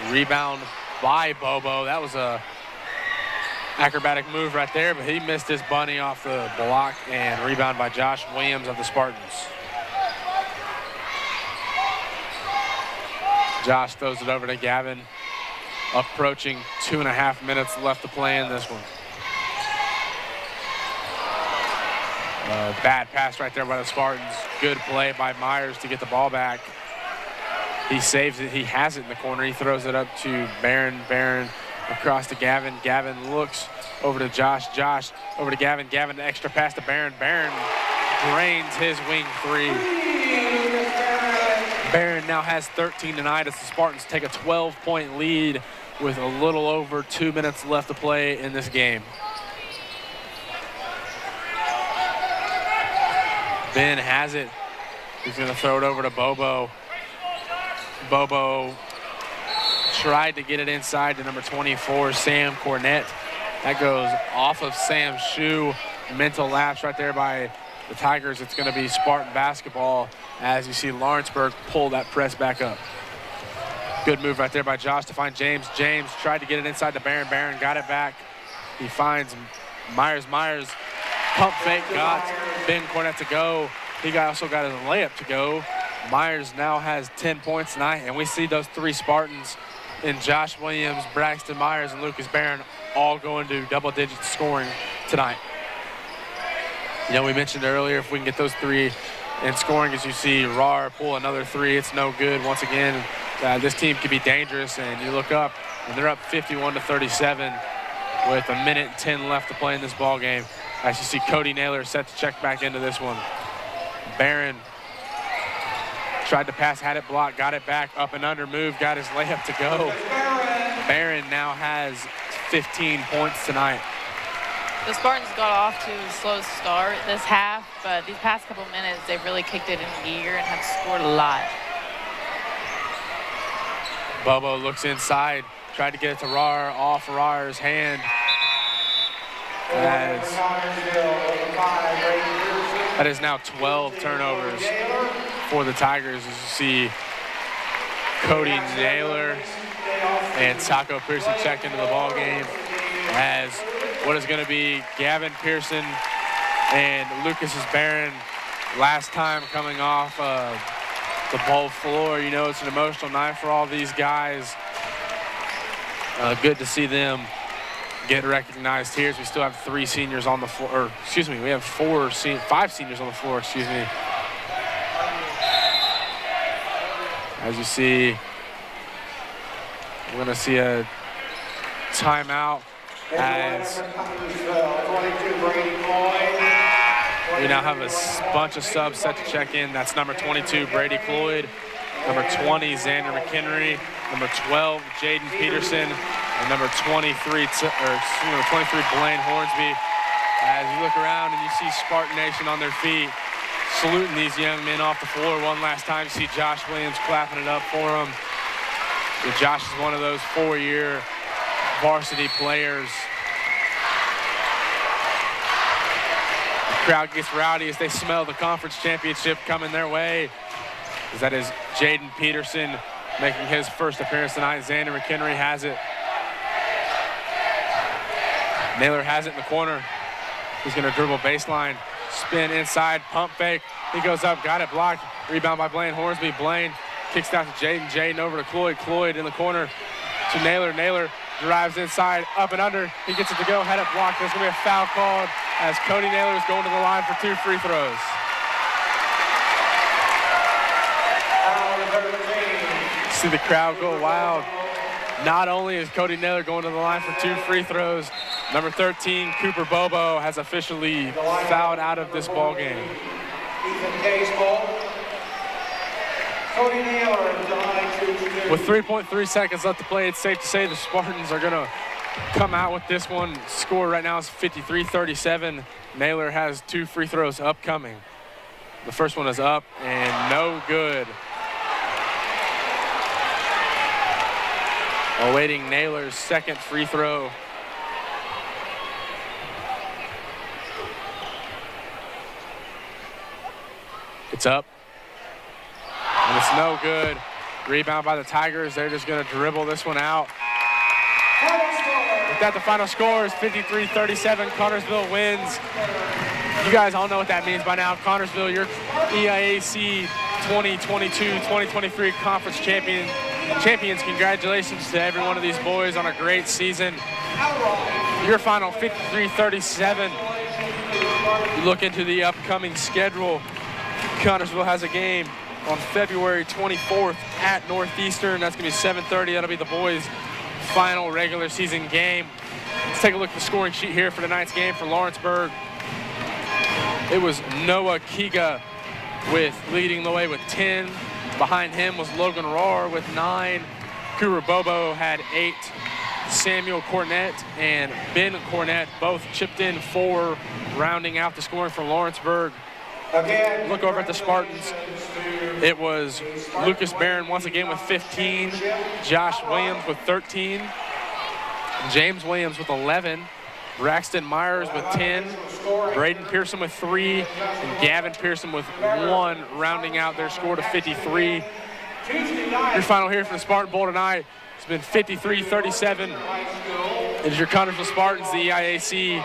Rebound by Bobo. That was a acrobatic move right there, but he missed his bunny off the block, and rebound by Josh Williams of the Spartans. Josh throws it over to Gavin. Approaching 2.5 minutes left to play in this one. Bad pass right there by the Spartans. Good play by Myers to get the ball back. He saves it. He has it in the corner. He throws it up to Barron. Barron across to Gavin. Gavin looks over to Josh. Josh over to Gavin. Gavin, the extra pass to Barron. Barron drains his wing 3. Barron now has 13 tonight as the Spartans take a 12-point lead with a little over 2 minutes left to play in this game. Ben has it. He's going to throw it over to Bobo. Bobo tried to get it inside to number 24, Sam Cornett. That goes off of Sam's shoe. Mental lapse right there by the Tigers. It's going to be Spartan basketball as you see Lawrenceburg pull that press back up. Good move right there by Josh to find James. James tried to get it inside to Barron. Barron got it back. He finds Myers. Myers pump fake, got Ben Cornett to go. He also got his layup to go. Myers now has 10 points tonight, and we see those 3 Spartans in Josh Williams, Braxton Myers, and Lucas Barron all going to double-digit scoring tonight. You know, we mentioned earlier if we can get those 3 in scoring, as you see Rar pull another 3, it's no good. Once again, this team can be dangerous, and you look up, and they're up 51-37 with 1 minute and 10 left to play in this ball game. As you see Cody Naylor set to check back into this one. Barron tried to pass, had it blocked, got it back, up and under, move, got his layup to go. Barron now has 15 points tonight. The Spartans got off to a slow start this half, but these past couple minutes, they've really kicked it in gear and have scored a lot. Bobo looks inside, tried to get it to Rar, off Rar's hand. That is now 12 turnovers for the Tigers. As you see Cody Naylor and Taco Pearson check into the ball game as what is going to be Gavin Pearson and Lucas Barron last time coming off the ball floor. You know, it's an emotional night for all these guys. Good to see them get recognized here as we still have 3 seniors on the floor, or excuse me, we have 5 seniors on the floor, excuse me. As you see, we're gonna see a timeout as we now have a bunch of subs set to check in. That's number 22, Brady Cloyd, number 20, Xander McHenry, number 12, Jaden Peterson, and number 23, Blaine Hornsby. As you look around and you see Spartan Nation on their feet, saluting these young men off the floor one last time. You see Josh Williams clapping it up for them. Josh is one of those 4-year varsity players. The crowd gets rowdy as they smell the conference championship coming their way. As that is Jaden Peterson making his first appearance tonight. Xander McHenry has it. Naylor has it in the corner. He's going to dribble baseline, spin inside, pump fake. He goes up, got it blocked. Rebound by Blaine Hornsby. Blaine kicks out to Jaden. Jaden over to Cloyd. Cloyd in the corner to Naylor. Naylor drives inside, up and under. He gets it to go, had it blocked. There's going to be a foul called as Cody Naylor is going to the line for 2 free throws. See the crowd go wild. Not only is Cody Naylor going to the line for 2 free throws, number 13, Cooper Bobo, has officially fouled out of this ball game. With 3.3 seconds left to play, it's safe to say the Spartans are going to come out with this one. Score right now is 53-37. Naylor has 2 free throws upcoming. The first one is up and no good. Awaiting Naylor's second free throw. It's up. And it's no good. Rebound by the Tigers. They're just going to dribble this one out. With that, the final score is 53-37. Connorsville wins. You guys all know what that means by now. Connorsville, your EIAC 2022-2023 conference champions. Congratulations to every one of these boys on a great season. Your final 53-37. You look into the upcoming schedule. Connorsville has a game on February 24th at Northeastern. That's going to be 7:30. That'll be the boys' final regular season game. Let's take a look at the scoring sheet here for tonight's game for Lawrenceburg. It was Noah Kiga leading the way with 10. Behind him was Logan Rohr with 9. Cooper Bobo had 8. Samuel Cornett and Ben Cornett both chipped in 4, rounding out the scoring for Lawrenceburg. Look over at the Spartans. It was Lucas Barron once again with 15. Josh Williams with 13. James Williams with 11. Braxton Myers with 10. Braden Pearson with 3. And Gavin Pearson with 1, rounding out their score to 53. Your final here for the Spartan Bowl tonight has been 53-37. It is your Connorsville Spartans, the EIAC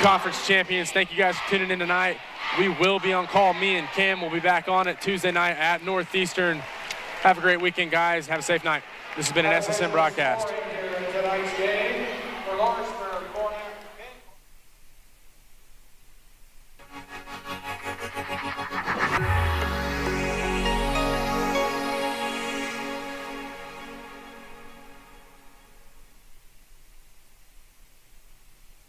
conference champions. Thank you guys for tuning in tonight. We will be on call. Me and Cam will be back on it Tuesday night at Northeastern. Have a great weekend, guys. Have a safe night. This has been an SSM broadcast. Tonight's game for Lawrence.